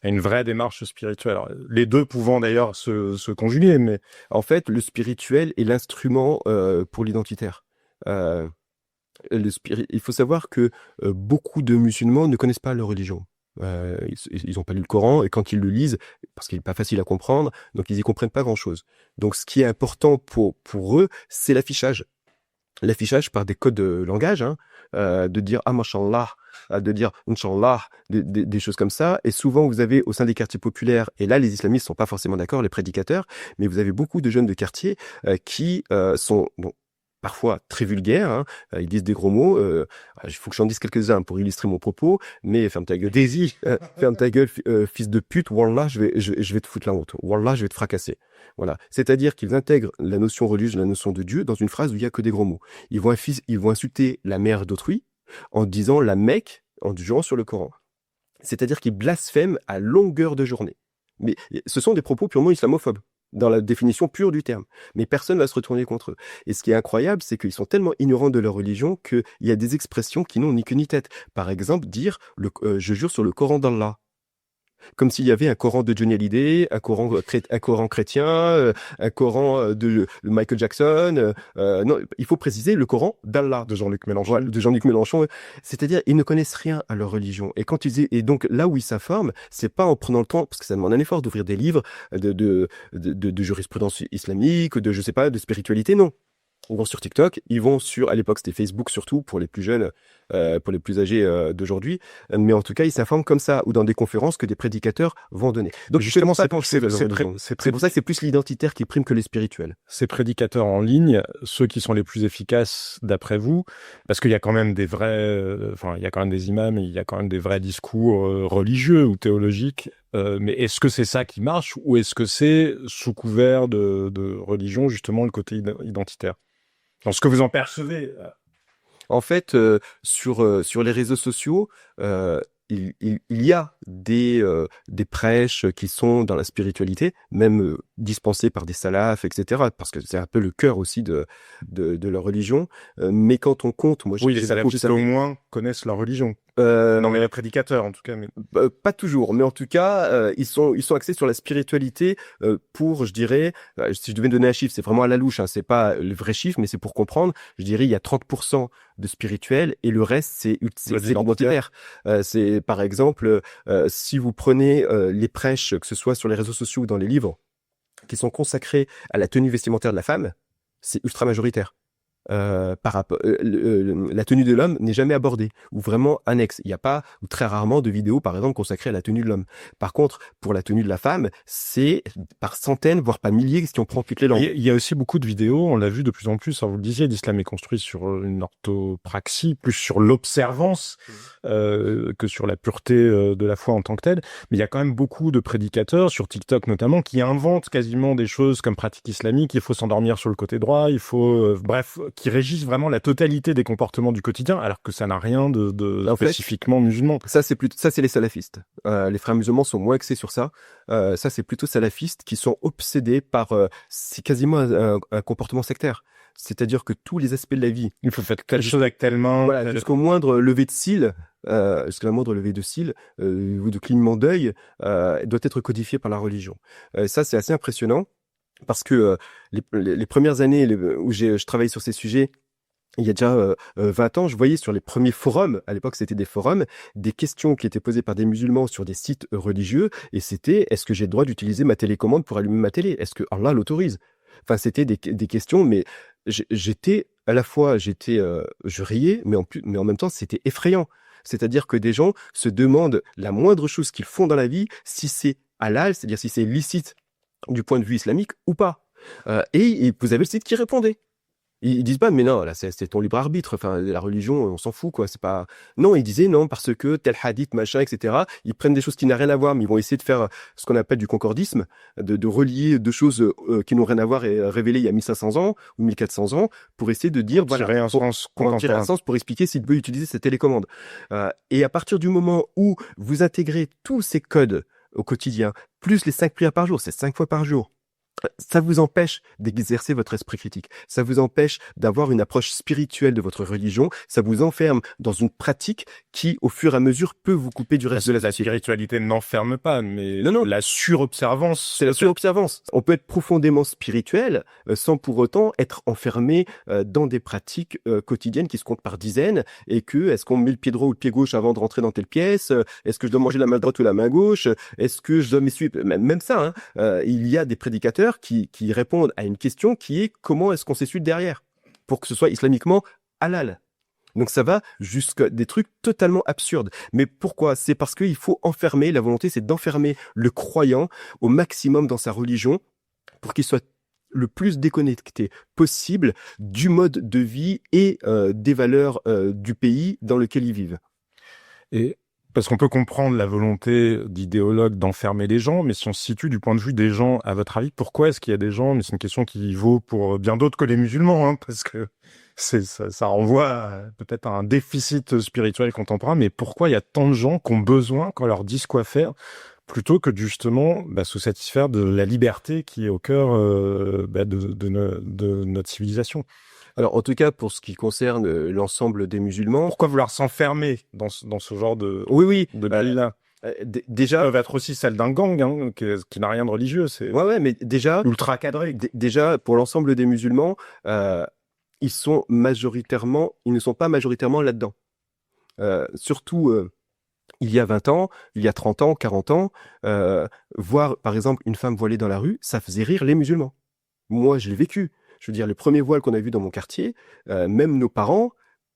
à une vraie démarche spirituelle? Alors, les deux pouvant d'ailleurs se conjuguer, mais en fait, le spirituel est l'instrument pour l'identitaire. Il faut savoir que beaucoup de musulmans ne connaissent pas leur religion. Ils n'ont pas lu le Coran et quand ils le lisent, parce qu'il n'est pas facile à comprendre, donc ils y comprennent pas grand-chose. Donc ce qui est important pour eux, c'est l'affichage. L'affichage par des codes de langage, de dire ah mashallah, de dire inshallah, des choses comme ça. Et souvent vous avez au sein des quartiers populaires, et là les islamistes sont pas forcément d'accord, les prédicateurs, mais vous avez beaucoup de jeunes de quartier qui sont parfois très vulgaires, ils disent des gros mots, il faut que j'en dise quelques-uns pour illustrer mon propos, mais ferme ta gueule, Daisy, ferme ta gueule, fils de pute, Wallah, je vais te foutre la honte, Wallah, je vais te fracasser. Voilà. C'est-à-dire qu'ils intègrent la notion religieuse, la notion de Dieu dans une phrase où il y a que des gros mots. Ils vont insulter la mère d'autrui en disant la Mecque, en jurant sur le Coran. C'est-à-dire qu'ils blasphèment à longueur de journée. Mais ce sont des propos purement islamophobes, dans la définition pure du terme. Mais personne va se retourner contre eux. Et ce qui est incroyable, c'est qu'ils sont tellement ignorants de leur religion qu'il y a des expressions qui n'ont ni queue ni tête. Par exemple, dire je jure sur le Coran d'Allah. Comme s'il y avait un Coran de Johnny Hallyday, un Coran chrétien, un Coran de Michael Jackson. Non, il faut préciser le Coran d'Allah. de Jean-Luc Mélenchon. De Jean-Luc Mélenchon. C'est-à-dire, ils ne connaissent rien à leur religion. Et donc, là où ils s'informent, c'est pas en prenant le temps, parce que ça demande un effort d'ouvrir des livres de jurisprudence islamique, je sais pas, de spiritualité, non. Ils vont sur TikTok, ils vont à l'époque c'était Facebook surtout pour les plus jeunes, pour les plus âgés d'aujourd'hui, mais en tout cas ils s'informent comme ça ou dans des conférences que des prédicateurs vont donner. Donc justement c'est pour ça que c'est plus l'identitaire qui prime que les spirituels. Ces prédicateurs en ligne, ceux qui sont les plus efficaces d'après vous, parce qu'il y a quand même des vrais, il y a quand même des imams, il y a quand même des vrais discours religieux ou théologiques. Mais est-ce que c'est ça qui marche ou est-ce que c'est sous couvert de religion justement le côté identitaire? Dans ce que vous en percevez. En fait, sur les réseaux sociaux, il y a des prêches qui sont dans la spiritualité, même dispensés par des salafs, etc. Parce que c'est un peu le cœur aussi de leur religion. Mais quand on compte, moi, oui, les salafistes au moins connaissent leur religion. Non, mais les prédicateurs, en tout cas. Mais... pas toujours, mais en tout cas, ils sont axés sur la spiritualité pour, je dirais, si je devais donner un chiffre, c'est vraiment à la louche, c'est pas le vrai chiffre, mais c'est pour comprendre. Je dirais, il y a 30% de spirituel et le reste, c'est identitaire. C'est, par exemple, si vous prenez les prêches, que ce soit sur les réseaux sociaux ou dans les livres, qui sont consacrés à la tenue vestimentaire de la femme, c'est ultra majoritaire. Par rapport, la tenue de l'homme n'est jamais abordée ou vraiment annexe. Il n'y a pas ou très rarement de vidéos, par exemple, consacrées à la tenue de l'homme. Par contre, pour la tenue de la femme, c'est par centaines, voire pas milliers, qui en prend toutes les langues. Il y a aussi beaucoup de vidéos, on l'a vu de plus en plus. Vous le disiez, l'islam est construit sur une orthopraxie, plus sur l'observance que sur la pureté de la foi en tant que telle. Mais il y a quand même beaucoup de prédicateurs, sur TikTok notamment, qui inventent quasiment des choses comme pratique islamique. Il faut s'endormir sur le côté droit, il faut, bref, qui régissent vraiment la totalité des comportements du quotidien, alors que ça n'a rien de spécifiquement musulman. Ça, c'est les salafistes. Les frères musulmans sont moins axés sur ça. Ça, c'est plutôt salafistes qui sont obsédés par... c'est quasiment un comportement sectaire. c'est-à-dire que tous les aspects de la vie, Il faut faire telle chose avec telle main. voilà, jusqu'au moindre lever de cils, jusqu'à la moindre levée de cils ou de clignement d'œil, doit être codifié par la religion. Ça, c'est assez impressionnant parce que les premières années où je travaillais sur ces sujets, il y a déjà 20 ans, je voyais sur les premiers forums, à l'époque c'était des forums, des questions qui étaient posées par des musulmans sur des sites religieux, et c'était: est-ce que j'ai le droit d'utiliser ma télécommande pour allumer ma télé? Est-ce que Allah l'autorise? Enfin, c'était des questions, mais j'étais à la fois, je riais, mais en même temps, c'était effrayant. C'est-à-dire que des gens se demandent la moindre chose qu'ils font dans la vie, si c'est halal, c'est-à-dire si c'est licite du point de vue islamique ou pas. Et vous avez le site qui répondait. Ils disent pas: mais non, là, c'est ton libre arbitre. Enfin, la religion, on s'en fout, quoi. C'est pas. Non, ils disaient non parce que tel hadith, machin, etc. Ils prennent des choses qui n'ont rien à voir, mais ils vont essayer de faire ce qu'on appelle du concordisme, de relier deux choses qui n'ont rien à voir et révélées il y a 1500 ans ou 1400 ans pour essayer de dire, voilà, Tirer un sens pour en tirer un sens pour expliquer s'il peut utiliser cette télécommande. Et à partir du moment où vous intégrez tous ces codes au quotidien, plus les 5 prières par jour, c'est 5 fois par jour, ça vous empêche d'exercer votre esprit critique. Ça vous empêche d'avoir une approche spirituelle de votre religion. Ça vous enferme dans une pratique qui, au fur et à mesure, peut vous couper du reste de la La société. spiritualité n'enferme pas, mais Non. la surobservance. C'est la surobservance. On peut être profondément spirituel sans pour autant être enfermé dans des pratiques quotidiennes qui se comptent par dizaines, et que est-ce qu'on met le pied droit ou le pied gauche avant de rentrer dans telle pièce? Est-ce que je dois manger la main droite ou la main gauche? Est-ce que je dois m'essuyer? Même ça, hein, il y a des prédicateurs qui répondent à une question qui est: comment est-ce qu'on s'essuie derrière pour que ce soit islamiquement halal? Donc ça va jusqu'à des trucs totalement absurdes. Mais pourquoi? C'est parce qu'il faut enfermer, la volonté c'est d'enfermer le croyant au maximum dans sa religion pour qu'il soit le plus déconnecté possible du mode de vie et des valeurs du pays dans lequel ils vivent. Et parce qu'on peut comprendre la volonté d'idéologues d'enfermer les gens, mais si on se situe du point de vue des gens, à votre avis, pourquoi est-ce qu'il y a des gens, mais c'est une question qui vaut pour bien d'autres que les musulmans, hein, parce que ça renvoie peut-être à un déficit spirituel contemporain, mais pourquoi il y a tant de gens qui ont besoin qu'on leur dise quoi faire, plutôt que justement se satisfaire de la liberté qui est au cœur de notre civilisation? Alors, en tout cas, pour ce qui concerne l'ensemble des musulmans... Pourquoi vouloir s'enfermer dans ce genre de Oui, de là déjà... peuvent être aussi celle d'un gang, hein, qui n'a rien de religieux. C'est Ouais, mais déjà... ultra cadré. Déjà, pour l'ensemble des musulmans, ils ne sont pas majoritairement là-dedans. Surtout... il y a 20 ans, il y a 30 ans, 40 ans, voir, par exemple, une femme voilée dans la rue, ça faisait rire les musulmans. Moi, je l'ai vécu. Je veux dire, le premier voile qu'on a vu dans mon quartier, même nos parents,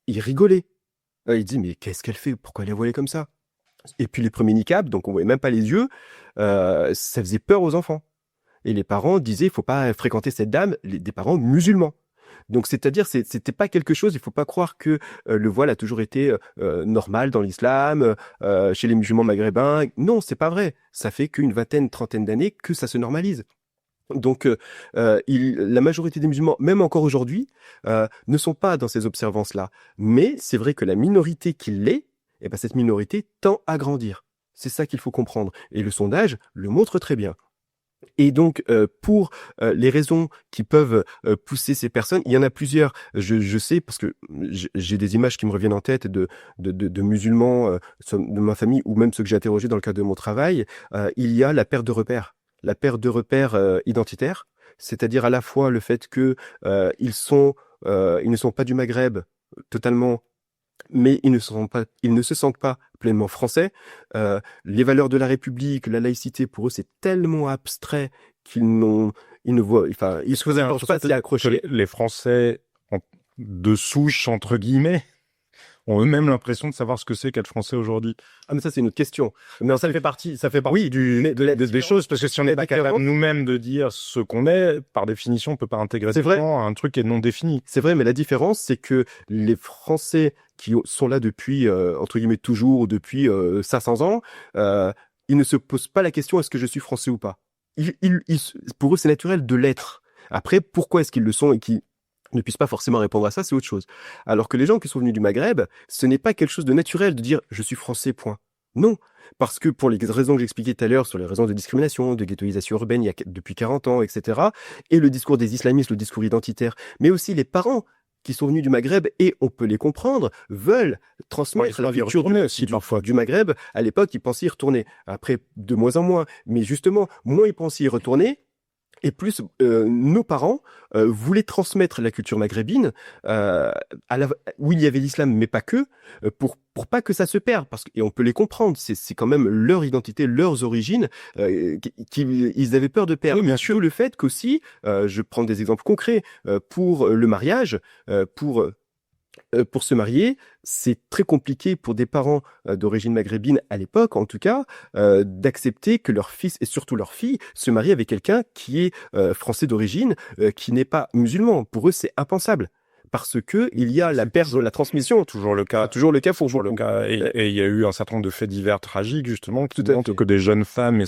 ils rigolaient. Ils disaient: mais qu'est-ce qu'elle fait? Pourquoi elle est voilée comme ça? Et puis les premiers niqabs, donc on voyait même pas les yeux, ça faisait peur aux enfants. Et les parents disaient: il faut pas fréquenter cette dame, des parents musulmans. Donc, c'est-à-dire, c'était pas quelque chose, il faut pas croire que le voile a toujours été normal dans l'islam, chez les musulmans maghrébins. Non, c'est pas vrai. Ça fait qu'une vingtaine, trentaine d'années que ça se normalise. Donc, la majorité des musulmans, même encore aujourd'hui, ne sont pas dans ces observances-là. Mais c'est vrai que la minorité qui l'est, cette minorité tend à grandir. C'est ça qu'il faut comprendre. Et le sondage le montre très bien. Et donc, pour les raisons qui peuvent pousser ces personnes, il y en a plusieurs. Je sais, parce que j'ai des images qui me reviennent en tête de musulmans de ma famille, ou même ceux que j'ai interrogés dans le cadre de mon travail. Il y a la perte de repères. La perte de repères identitaires, c'est-à-dire à la fois le fait que ils ne sont pas du Maghreb totalement, mais ils ne se sentent pas pleinement français. Les valeurs de la République, la laïcité, pour eux, c'est tellement abstrait ils ne voient, enfin, ils se pensent pas s'y accrocher. Les Français de souche, entre guillemets, ont eux-mêmes l'impression de savoir ce que c'est qu'être français aujourd'hui. Ah, mais ça, c'est une autre question. Mais ça fait partie oui, des choses, parce que si on n'est pas capable nous-mêmes de dire ce qu'on est, par définition, on peut pas intégrer un truc qui est non défini. C'est vrai, mais la différence, c'est que les Français qui sont là depuis, entre guillemets, toujours, ou depuis 500 ans, ils ne se posent pas la question: est-ce que je suis français ou pas? Pour eux, c'est naturel de l'être. Après, pourquoi est-ce qu'ils le sont et qui ne puissent pas forcément répondre à ça, c'est autre chose. Alors que les gens qui sont venus du Maghreb, ce n'est pas quelque chose de naturel de dire: je suis français, point. Non, parce que pour les raisons que j'expliquais tout à l'heure, sur les raisons de discrimination, de ghettoisation urbaine, depuis 40 ans, etc., et le discours des islamistes, le discours identitaire, mais aussi les parents qui sont venus du Maghreb, et on peut les comprendre, veulent transmettre la culture du Maghreb. À l'époque, ils pensaient y retourner. Après, de moins en moins. Mais justement, moins ils pensaient y retourner, et plus nos parents voulaient transmettre la culture maghrébine où il y avait l'islam, mais pas que, pour pas que ça se perde, et on peut les comprendre, c'est quand même leur identité, leurs origines, qu'ils avaient peur de perdre. Oui, bien sûr. D'où le fait qu'aussi, je prends des exemples concrets, pour le mariage, pour se marier, c'est très compliqué pour des parents d'origine maghrébine à l'époque, en tout cas, d'accepter que leur fils et surtout leur fille se marient avec quelqu'un qui est français d'origine, qui n'est pas musulman. Pour eux, c'est impensable. Parce que il y a la perte de la transmission. Toujours le cas. Toujours le cas pour Toujours le cas. Et il y a eu un certain nombre de faits divers tragiques, justement, qui Tout à montrent fait. que des jeunes femmes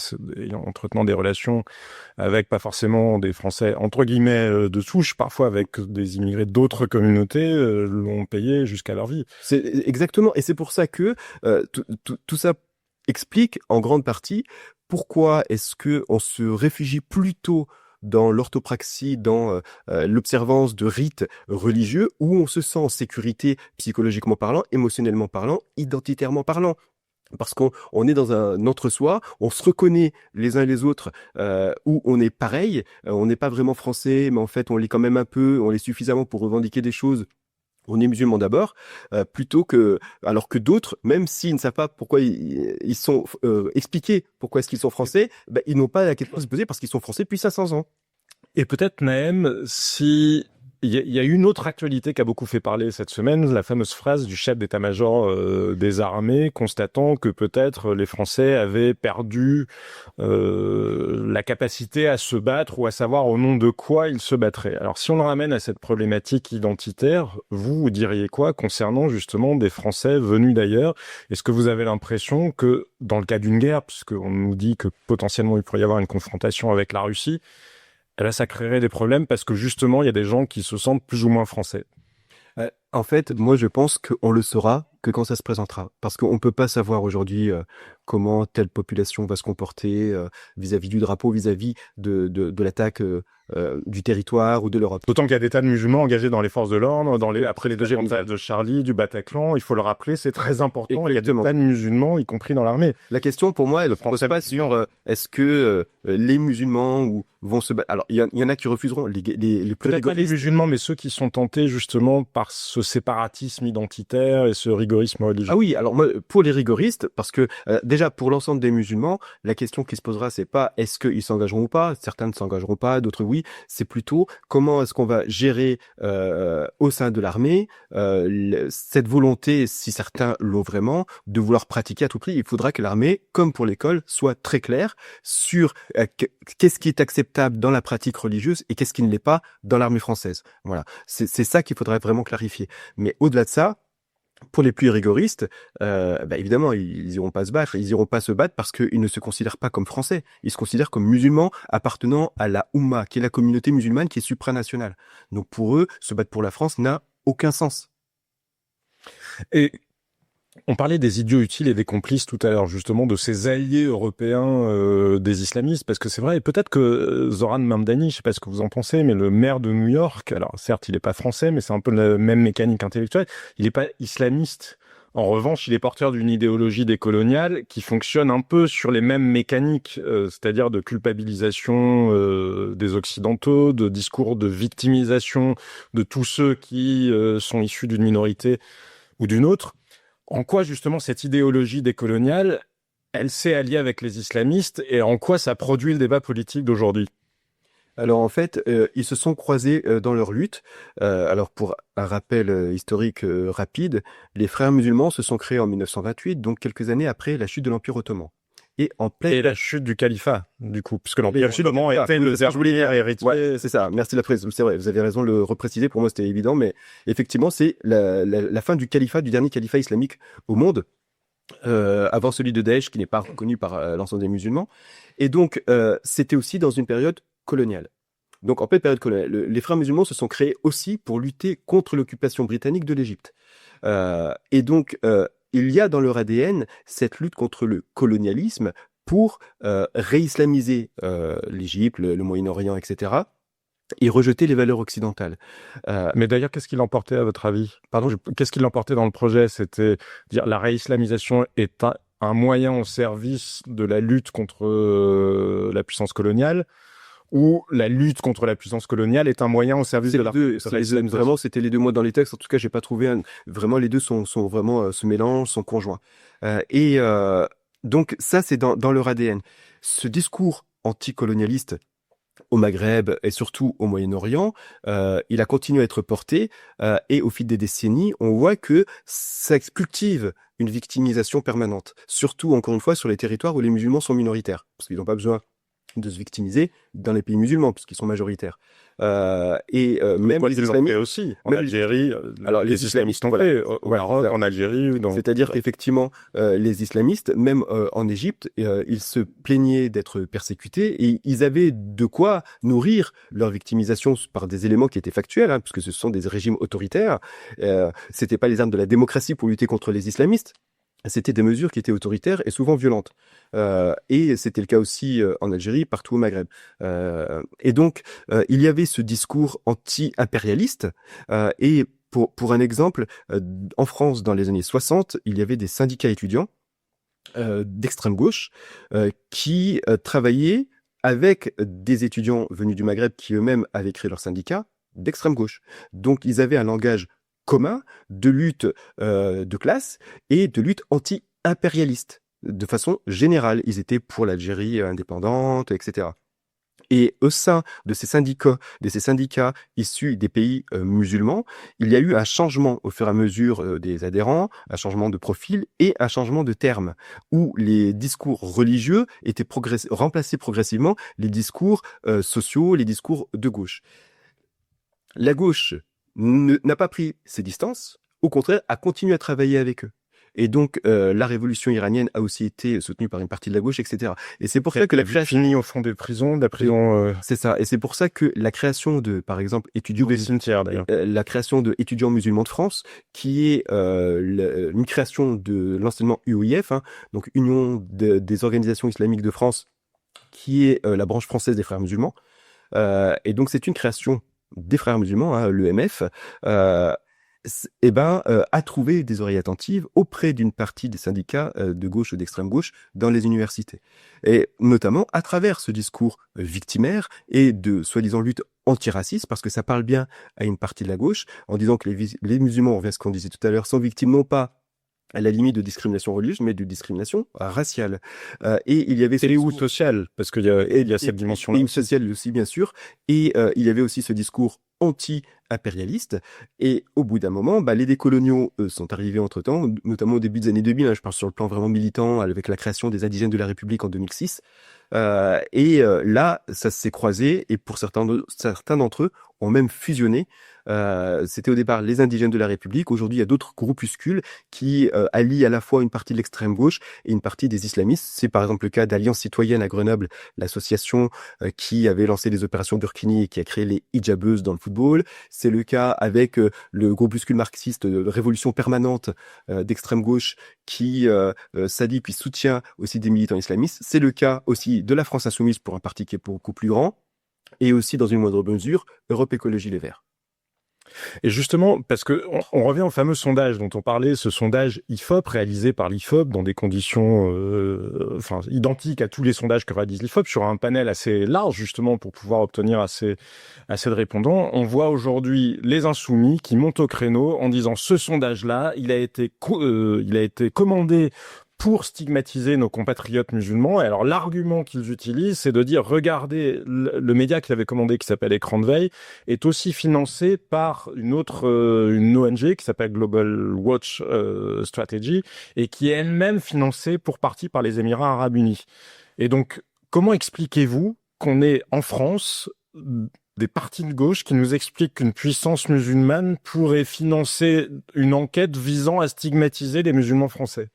entretenant des relations avec pas forcément des Français, entre guillemets, de souche, parfois avec des immigrés d'autres communautés, l'ont payé jusqu'à leur vie. C'est exactement. Et c'est pour ça que tout ça explique en grande partie pourquoi est-ce que on se réfugie plutôt dans l'orthopraxie, dans l'observance de rites religieux, où on se sent en sécurité psychologiquement parlant, émotionnellement parlant, identitairement parlant. Parce qu'on est dans un entre-soi, on se reconnaît les uns et les autres, où on est pareil, on n'est pas vraiment français, mais en fait on l'est quand même un peu, on l'est suffisamment pour revendiquer des choses. On est musulman d'abord, alors que d'autres, même s'ils ne savent pas pourquoi ils sont expliqués pourquoi est-ce qu'ils sont français, ils n'ont pas la question de se poser parce qu'ils sont français depuis 500 ans. Et peut-être, Naëm, si il y a une autre actualité qui a beaucoup fait parler cette semaine, la fameuse phrase du chef d'état-major des armées constatant que peut-être les Français avaient perdu la capacité à se battre ou à savoir au nom de quoi ils se battraient. Alors si on le ramène à cette problématique identitaire, vous diriez quoi concernant justement des Français venus d'ailleurs? Est-ce que vous avez l'impression que dans le cas d'une guerre, puisqu'on nous dit que potentiellement il pourrait y avoir une confrontation avec la Russie, et là, ça créerait des problèmes parce que justement, il y a des gens qui se sentent plus ou moins français. En fait, moi, je pense qu'on le saura que quand ça se présentera. Parce qu'on peut pas savoir aujourd'hui comment telle population va se comporter vis-à-vis du drapeau, vis-à-vis de l'attaque du territoire ou de l'Europe. D'autant qu'il y a des tas de musulmans engagés dans les forces de l'ordre, après les deux guerres de Charlie, du Bataclan, il faut le rappeler, c'est très important. Il y a des tas de musulmans, y compris dans l'armée. La question pour moi, elle ne pose pas sur est-ce que les musulmans vont se battre. Alors, il y en a qui refuseront. Les peut-être pas les musulmans, mais ceux qui sont tentés justement par ce séparatisme identitaire et ce rigorisme religieux. Ah oui, alors moi, pour les rigoristes, parce que déjà pour l'ensemble des musulmans, la question qui se posera, c'est pas est-ce qu'ils s'engageront ou pas. Certains ne s'engageront pas, d'autres oui. C'est plutôt comment est-ce qu'on va gérer au sein de l'armée cette volonté, si certains l'ont vraiment, de vouloir pratiquer à tout prix. Il faudra que l'armée, comme pour l'école, soit très claire sur qu'est-ce qui est acceptable dans la pratique religieuse et qu'est-ce qui ne l'est pas dans l'armée française. Voilà, c'est ça qu'il faudrait vraiment clarifier. Mais au-delà de ça, pour les plus rigoristes, évidemment, ils iront pas se battre. Ils iront pas se battre parce qu'ils ne se considèrent pas comme français. Ils se considèrent comme musulmans appartenant à la Oumma, qui est la communauté musulmane qui est supranationale. Donc pour eux, se battre pour la France n'a aucun sens. Et on parlait des idiots utiles et des complices tout à l'heure, justement, de ces alliés européens des islamistes, parce que c'est vrai, et peut-être que Zoran Mamdani, je sais pas ce que vous en pensez, mais le maire de New York, alors certes, il est pas français, mais c'est un peu la même mécanique intellectuelle, il est pas islamiste. En revanche, il est porteur d'une idéologie décoloniale qui fonctionne un peu sur les mêmes mécaniques, c'est-à-dire de culpabilisation des Occidentaux, de discours de victimisation de tous ceux qui sont issus d'une minorité ou d'une autre. En quoi, justement, cette idéologie décoloniale, elle s'est alliée avec les islamistes et en quoi ça produit le débat politique d'aujourd'hui? Alors en fait, ils se sont croisés dans leur lutte. Alors pour un rappel historique rapide, les frères musulmans se sont créés en 1928, donc quelques années après la chute de l'Empire ottoman. Et la chute du califat, du coup, puisque l'Empire ottoman était le héritier. Ouais, c'est ça. Merci de la précision. C'est vrai, vous avez raison de le repréciser. Pour moi, c'était évident, mais effectivement, c'est la fin du califat, du dernier califat islamique au monde, avant celui de Daesh, qui n'est pas reconnu par l'ensemble des musulmans. Et donc, c'était aussi dans une période coloniale. Donc, en pleine période coloniale, les frères musulmans se sont créés aussi pour lutter contre l'occupation britannique de l'Égypte. Et donc, il y a dans leur ADN cette lutte contre le colonialisme pour réislamiser l'Égypte, le Moyen-Orient, etc., et rejeter les valeurs occidentales. Mais d'ailleurs, qu'est-ce qui l'emportait à votre avis? Pardon? Qu'est-ce qui l'emportait dans le projet? C'était dire la réislamisation est un moyen au service de la lutte contre la puissance coloniale, ou la lutte contre la puissance coloniale est un moyen au service de la réislamisation? Vraiment, c'était les deux mots dans les textes. En tout cas, j'ai pas trouvé vraiment les deux sont vraiment se mélangent, sont conjoints. Donc ça, c'est dans leur ADN. Ce discours anticolonialiste au Maghreb et surtout au Moyen-Orient, il a continué à être porté et au fil des décennies, on voit que ça cultive une victimisation permanente, surtout encore une fois sur les territoires où les musulmans sont minoritaires, parce qu'ils n'ont pas besoin de se victimiser dans les pays musulmans, puisqu'ils sont majoritaires. Même les islamistes aussi. En Algérie, alors les islamistes ont fait, au Maroc, en Algérie. C'est-à-dire qu'effectivement, les islamistes, même en Égypte, ils se plaignaient d'être persécutés et ils avaient de quoi nourrir leur victimisation par des éléments qui étaient factuels, hein, puisque ce sont des régimes autoritaires. C'était pas les armes de la démocratie pour lutter contre les islamistes. C'était des mesures qui étaient autoritaires et souvent violentes. Et c'était le cas aussi en Algérie, partout au Maghreb. Et donc, il y avait ce discours anti-impérialiste. Et pour un exemple, en France, dans les années 60, il y avait des syndicats étudiants d'extrême gauche qui travaillaient avec des étudiants venus du Maghreb qui eux-mêmes avaient créé leur syndicat d'extrême gauche. Donc, ils avaient un langage commun de lutte de classe et de lutte anti-impérialiste. De façon générale, ils étaient pour l'Algérie indépendante, etc. Et au sein de ces syndicats issus des pays musulmans, il y a eu un changement au fur et à mesure des adhérents, un changement de profil et un changement de terme, où les discours religieux étaient remplacés progressivement les discours sociaux, les discours de gauche. La gauche n'a pas pris ses distances, au contraire, a continué à travailler avec eux. Et donc, la révolution iranienne a aussi été soutenue par une partie de la gauche, etc. Et c'est pour ça que la création fini au fond des prisons, de la prison. C'est ça. Et c'est pour ça que la création de, par exemple, des cimetières d'ailleurs, la création de étudiants musulmans de France, qui est une création de l'enseignement UOIF, hein, donc Union des organisations islamiques de France, qui est la branche française des frères musulmans. Et donc, c'est une création des frères musulmans, hein, l'EMF, a trouvé des oreilles attentives auprès d'une partie des syndicats de gauche ou d'extrême gauche dans les universités. Et notamment à travers ce discours victimaire et de soi-disant lutte antiraciste, parce que ça parle bien à une partie de la gauche, en disant que les musulmans, on revient à ce qu'on disait tout à l'heure, sont victimes non pas à la limite de discrimination religieuse, mais de discrimination raciale. Et il y avait ou sociale, parce qu'il y a cette dimension-là. Et sociale aussi, bien sûr. Et il y avait aussi ce discours anti-impérialiste. Et au bout d'un moment, les décoloniaux sont arrivés entre-temps, notamment au début des années 2000, hein, je parle sur le plan vraiment militant, avec la création des indigènes de la République en 2006. Là, ça s'est croisé, et pour certains d'entre eux ont même fusionné. C'était au départ les indigènes de la République. Aujourd'hui, il y a d'autres groupuscules qui allient à la fois une partie de l'extrême gauche et une partie des islamistes. C'est par exemple le cas d'Alliance citoyenne à Grenoble, l'association qui avait lancé des opérations Burkini et qui a créé les hijabeuses dans le football. C'est le cas avec le groupuscule marxiste Révolution permanente d'extrême gauche qui s'allie puis soutient aussi des militants islamistes. C'est le cas aussi de la France Insoumise pour un parti qui est beaucoup plus grand, et aussi dans une moindre mesure Europe Écologie Les Verts. Et justement, parce que on revient au fameux sondage dont on parlait, ce sondage IFOP réalisé par l'IFOP dans des conditions identiques à tous les sondages que réalise l'IFOP, sur un panel assez large justement pour pouvoir obtenir assez de répondants. On voit aujourd'hui les insoumis qui montent au créneau en disant ce sondage-là, il a été commandé pour stigmatiser nos compatriotes musulmans. Et alors, l'argument qu'ils utilisent, c'est de dire, regardez, le média qu'ils avaient commandé, qui s'appelle Écran de Veille, est aussi financé par une ONG qui s'appelle Global Watch Strategy, et qui est elle-même financée pour partie par les Émirats Arabes Unis. Et donc, comment expliquez-vous qu'on ait en France des partis de gauche qui nous expliquent qu'une puissance musulmane pourrait financer une enquête visant à stigmatiser les musulmans français?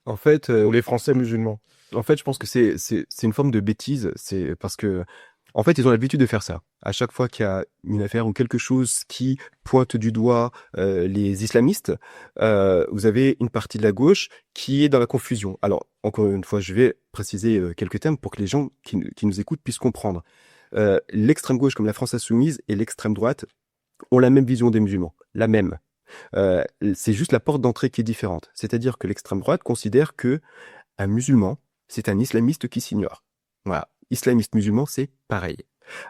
En fait, ou les Français musulmans. En fait, je pense que c'est une forme de bêtise. C'est parce que, En fait, ils ont l'habitude de faire ça. À chaque fois qu'il y a une affaire ou quelque chose qui pointe du doigt les islamistes, vous avez une partie de la gauche qui est dans la confusion. Alors, encore une fois, je vais préciser quelques termes pour que les gens qui nous écoutent puissent comprendre. L'extrême gauche, comme la France insoumise, et l'extrême droite ont la même vision des musulmans, la même. C'est juste la porte d'entrée qui est différente. C'est-à-dire que l'extrême droite considère que un musulman, c'est un islamiste qui s'ignore. Voilà. Islamiste musulman, c'est pareil.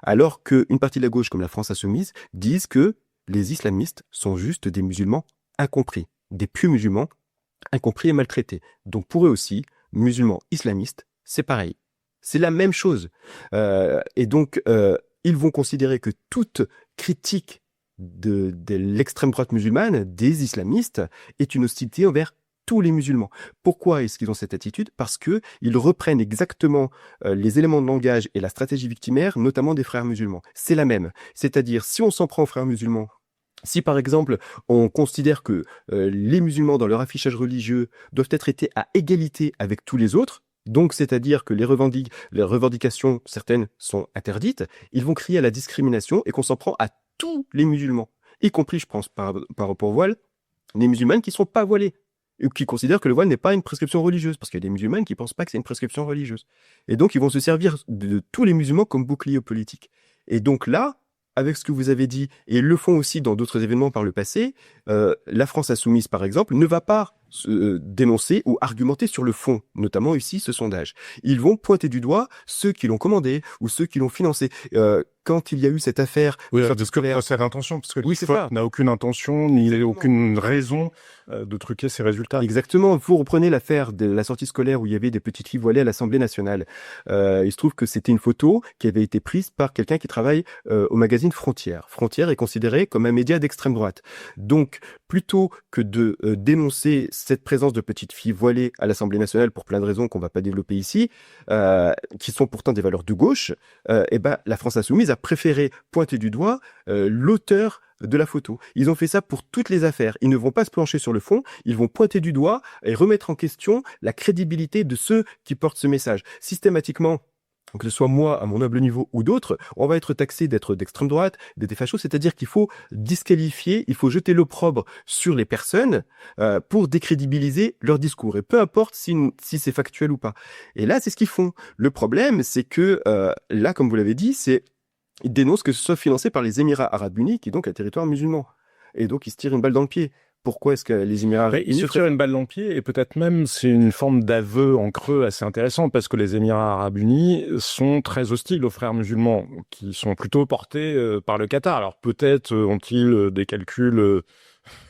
Alors qu'une partie de la gauche, comme la France insoumise, disent que les islamistes sont juste des musulmans incompris, des pieux musulmans incompris et maltraités. Donc pour eux aussi, musulmans islamistes, c'est pareil. C'est la même chose. Et donc, ils vont considérer que toute critique de l'extrême droite musulmane, des islamistes, est une hostilité envers tous les musulmans. Pourquoi est-ce qu'ils ont cette attitude? Parce que ils reprennent exactement les éléments de langage et la stratégie victimaire, notamment des frères musulmans. C'est la même. C'est-à-dire, si on s'en prend aux frères musulmans, si par exemple on considère que les musulmans dans leur affichage religieux doivent être traités à égalité avec tous les autres, donc c'est-à-dire que les revendications certaines sont interdites, ils vont crier à la discrimination et qu'on s'en prend à tous les musulmans, y compris, je pense, par rapport au voile, les musulmanes qui ne sont pas voilés, ou qui considèrent que le voile n'est pas une prescription religieuse, parce qu'il y a des musulmanes qui ne pensent pas que c'est une prescription religieuse. Et donc, ils vont se servir de tous les musulmans comme bouclier politique. Et donc là, avec ce que vous avez dit, et ils le font aussi dans d'autres événements par le passé, la France insoumise, par exemple, ne va pas dénoncer ou argumenter sur le fond, notamment ici ce sondage. Ils vont pointer du doigt ceux qui l'ont commandé ou ceux qui l'ont financé. Quand il y a eu cette affaire... Oui, cette intention, parce que oui, c'est ça. n'a aucune intention, ni aucune raison de truquer ses résultats. Exactement. Vous reprenez l'affaire de la sortie scolaire où il y avait des petites filles voilées à l'Assemblée nationale. Il se trouve que c'était une photo qui avait été prise par quelqu'un qui travaille au magazine Frontières. Frontières est considéré comme un média d'extrême droite. Donc, plutôt que de dénoncer cette présence de petites filles voilées à l'Assemblée nationale pour plein de raisons qu'on va pas développer ici, qui sont pourtant des valeurs de gauche, la France insoumise a préféré pointer du doigt l'auteur de la photo. Ils ont fait ça pour toutes les affaires. Ils ne vont pas se pencher sur le fond, ils vont pointer du doigt et remettre en question la crédibilité de ceux qui portent ce message. Systématiquement, que ce soit moi à mon humble niveau ou d'autres, on va être taxé d'être d'extrême droite, d'être fachos, c'est-à-dire qu'il faut disqualifier, il faut jeter l'opprobre sur les personnes pour décrédibiliser leur discours. Et peu importe si c'est factuel ou pas. Et là, c'est ce qu'ils font. Le problème, c'est que là, comme vous l'avez dit, ils dénoncent que ce soit financé par les Émirats Arabes Unis, qui est donc un territoire musulman. Et donc, ils se tirent une balle dans le pied. Pourquoi est-ce que les Émirats Arabes Unis... Ils se tirent une balle dans le pied, et peut-être même c'est une forme d'aveu en creux assez intéressant, parce que les Émirats Arabes Unis sont très hostiles aux frères musulmans, qui sont plutôt portés par le Qatar. Alors peut-être ont-ils des calculs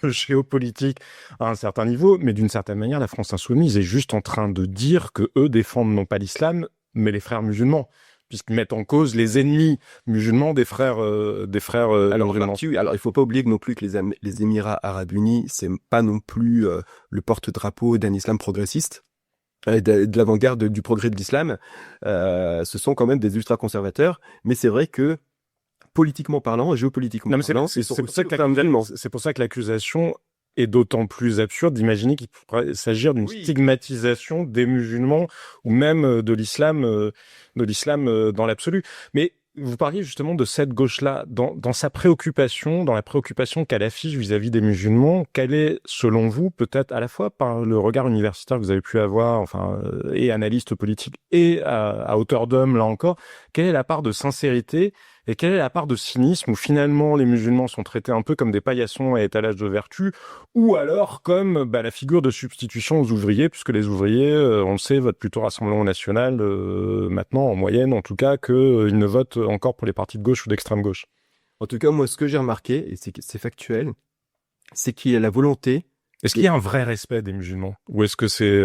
géopolitiques à un certain niveau, mais d'une certaine manière, la France insoumise est juste en train de dire que eux défendent non pas l'islam, mais les frères musulmans, puisqu'ils mettent en cause les ennemis musulmans des frères musulmans. Alors, il faut pas oublier que non plus que les Émirats Arabes Unis, c'est pas non plus le porte-drapeau d'un islam progressiste, de l'avant-garde du progrès de l'islam. Ce sont quand même des ultra-conservateurs, mais c'est vrai que politiquement parlant, géopolitiquement parlant, c'est pour ça que l'accusation est d'autant plus absurde d'imaginer qu'il pourrait s'agir d'une stigmatisation des musulmans ou même de l'islam dans l'absolu. Mais vous parliez justement de cette gauche-là, dans sa préoccupation, dans la préoccupation qu'elle affiche vis-à-vis des musulmans. Quelle est, selon vous, peut-être à la fois par le regard universitaire que vous avez pu avoir, et analyste politique, et à hauteur d'homme, là encore, quelle est la part de sincérité et quelle est la part de cynisme où finalement les musulmans sont traités un peu comme des paillassons à étalage de vertu, ou alors comme la figure de substitution aux ouvriers, puisque les ouvriers, on le sait, votent plutôt Rassemblement National maintenant, en moyenne en tout cas, qu'ils ne votent encore pour les partis de gauche ou d'extrême gauche. En tout cas, moi, ce que j'ai remarqué, et c'est factuel, c'est qu'il y a la volonté... Est-ce qu'il y a un vrai respect des musulmans? Ou est-ce que c'est...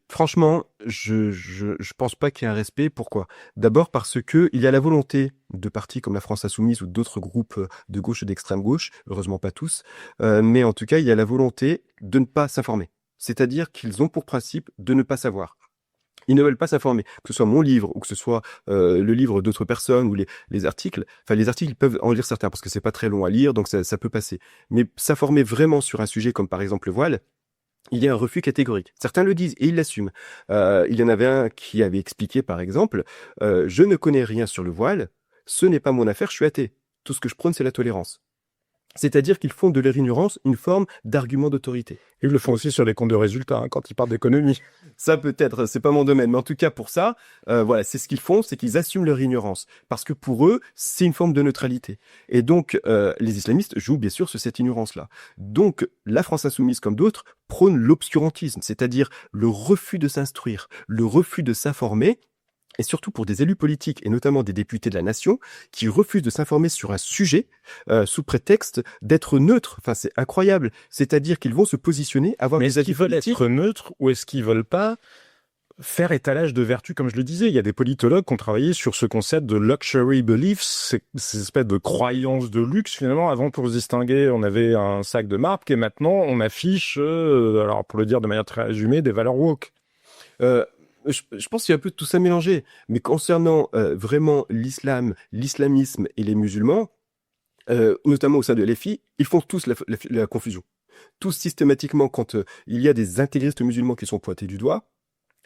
Franchement, je pense pas qu'il y ait un respect. Pourquoi? D'abord parce que il y a la volonté de partis comme la France Insoumise ou d'autres groupes de gauche et d'extrême gauche, heureusement pas tous, mais en tout cas, il y a la volonté de ne pas s'informer. C'est-à-dire qu'ils ont pour principe de ne pas savoir. Ils ne veulent pas s'informer, que ce soit mon livre ou que ce soit le livre d'autres personnes ou les articles. Enfin, les articles, ils peuvent en lire certains parce que c'est pas très long à lire, donc ça peut passer. Mais s'informer vraiment sur un sujet comme par exemple le voile, il y a un refus catégorique. Certains le disent et ils l'assument. Il y en avait un qui avait expliqué, par exemple, je ne connais rien sur le voile, ce n'est pas mon affaire, je suis athée. Tout ce que je prône, c'est la tolérance. C'est-à-dire qu'ils font de leur ignorance une forme d'argument d'autorité. Ils le font aussi sur les comptes de résultats, quand ils parlent d'économie. Ça peut-être, c'est pas mon domaine, mais en tout cas pour ça, voilà, c'est ce qu'ils font, c'est qu'ils assument leur ignorance, parce que pour eux, c'est une forme de neutralité. Et donc, les islamistes jouent bien sûr sur cette ignorance-là. Donc, la France insoumise, comme d'autres, prône l'obscurantisme, c'est-à-dire le refus de s'instruire, le refus de s'informer, et surtout pour des élus politiques, et notamment des députés de la nation, qui refusent de s'informer sur un sujet sous prétexte d'être neutre. Enfin, c'est incroyable. C'est-à-dire qu'ils vont se positionner, avoir Mais des est-ce avis qu'ils veulent politiques. être neutres ou est-ce qu'ils veulent pas faire étalage de vertu, comme je le disais? Il y a des politologues qui ont travaillé sur ce concept de luxury beliefs, ces espèces de croyances de luxe. Finalement, avant, pour se distinguer, on avait un sac de marque et maintenant, on affiche, alors pour le dire de manière très résumée, des valeurs woke. Je pense qu'il y a un peu de tout ça mélangé. Mais concernant vraiment l'islam, l'islamisme et les musulmans, notamment au sein de l'EFI, ils font tous la confusion. Tous systématiquement, quand il y a des intégristes musulmans qui sont pointés du doigt,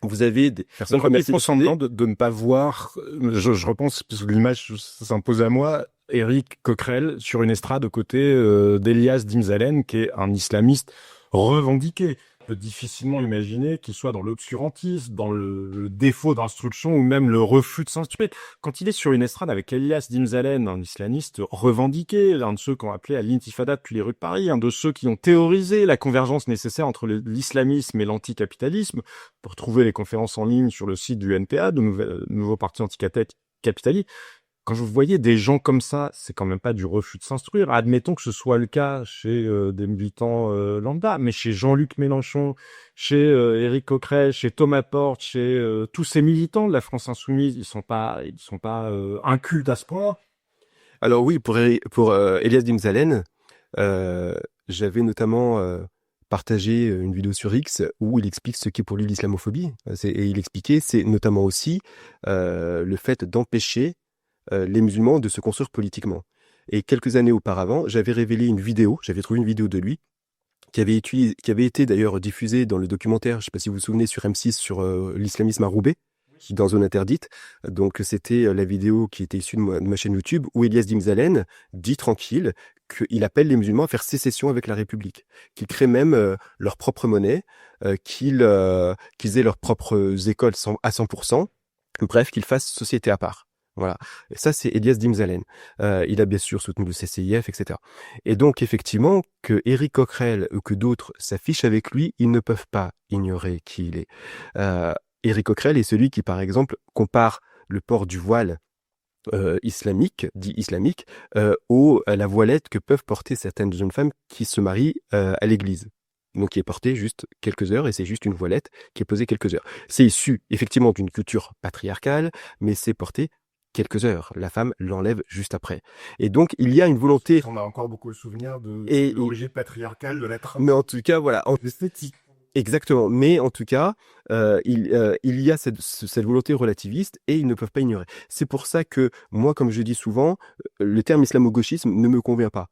vous avez des personnes comme Ils font semblant de ne pas voir, je repense, parce que l'image s'impose à moi, Éric Coquerel sur une estrade aux côtés d'Elias Dimzalen, qui est un islamiste revendiqué. On peut difficilement imaginer qu'il soit dans l'obscurantisme, dans le défaut d'instruction ou même le refus de s'instruire. Quand il est sur une estrade avec Elias Dimzalen, un islamiste revendiqué, l'un de ceux qui ont appelé à l'intifada depuis les rues de Paris, un de ceux qui ont théorisé la convergence nécessaire entre l'islamisme et l'anticapitalisme, pour trouver les conférences en ligne sur le site du NPA, de nouveau parti anticapitaliste. Quand je voyais des gens comme ça, c'est quand même pas du refus de s'instruire. Admettons que ce soit le cas chez des militants lambda, mais chez Jean-Luc Mélenchon, chez Éric Coquerel, chez Thomas Porte, chez tous ces militants de la France insoumise, ils sont pas incultes à ce point. Alors oui, pour Elias Dimzalen, j'avais notamment partagé une vidéo sur X où il explique ce qu'est pour lui l'islamophobie. Et il expliquait, c'est notamment aussi le fait d'empêcher les musulmans de se construire politiquement. Et quelques années auparavant, j'avais trouvé une vidéo de lui qui avait été d'ailleurs diffusée dans le documentaire, je ne sais pas si vous vous souvenez, sur M6 sur l'islamisme à Roubaix, dans Zone Interdite. Donc c'était la vidéo qui était issue de ma chaîne YouTube où Elias Dimzalen dit tranquille qu'il appelle les musulmans à faire sécession avec la République, qu'ils créent même leur propre monnaie, qu'ils aient leurs propres écoles à 100%, bref, qu'ils fassent société à part. Voilà. Et ça, c'est Elias Dimzalen. Il a bien sûr soutenu le CCIF, etc. Et donc, effectivement, que Éric Coquerel ou que d'autres s'affichent avec lui, ils ne peuvent pas ignorer qui il est. Éric Coquerel est celui qui, par exemple, compare le port du voile dit islamique, à la voilette que peuvent porter certaines jeunes femmes qui se marient à l'église. Donc, qui est portée juste quelques heures, et c'est juste une voilette qui est posée quelques heures. C'est issu, effectivement, d'une culture patriarcale, mais c'est porté quelques heures. La femme l'enlève juste après. Et donc, il y a une volonté... On a encore beaucoup le souvenir de l'origine patriarcale de l'être. Mais en tout cas, voilà. Esthétique. Exactement. Mais en tout cas, il y a cette volonté relativiste et ils ne peuvent pas ignorer. C'est pour ça que moi, comme je dis souvent, le terme islamo-gauchisme ne me convient pas.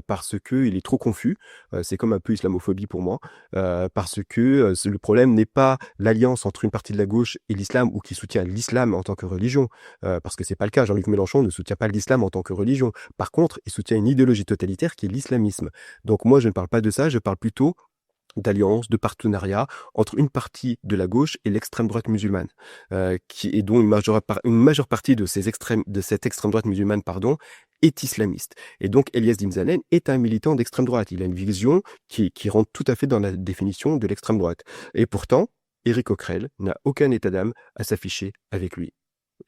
Parce que il est trop confus. C'est comme un peu islamophobie pour moi. Parce que le problème n'est pas l'alliance entre une partie de la gauche et l'islam ou qui soutient l'islam en tant que religion. Parce que c'est pas le cas. Jean-Luc Mélenchon ne soutient pas l'islam en tant que religion. Par contre, il soutient une idéologie totalitaire qui est l'islamisme. Donc moi, je ne parle pas de ça. Je parle plutôt d'alliance, de partenariat entre une partie de la gauche et l'extrême droite musulmane, dont une majeure partie de cette extrême droite musulmane, est islamiste. Et donc Elias Dimzalen est un militant d'extrême droite. Il a une vision qui rentre tout à fait dans la définition de l'extrême droite. Et pourtant, Éric Coquerel n'a aucun état d'âme à s'afficher avec lui.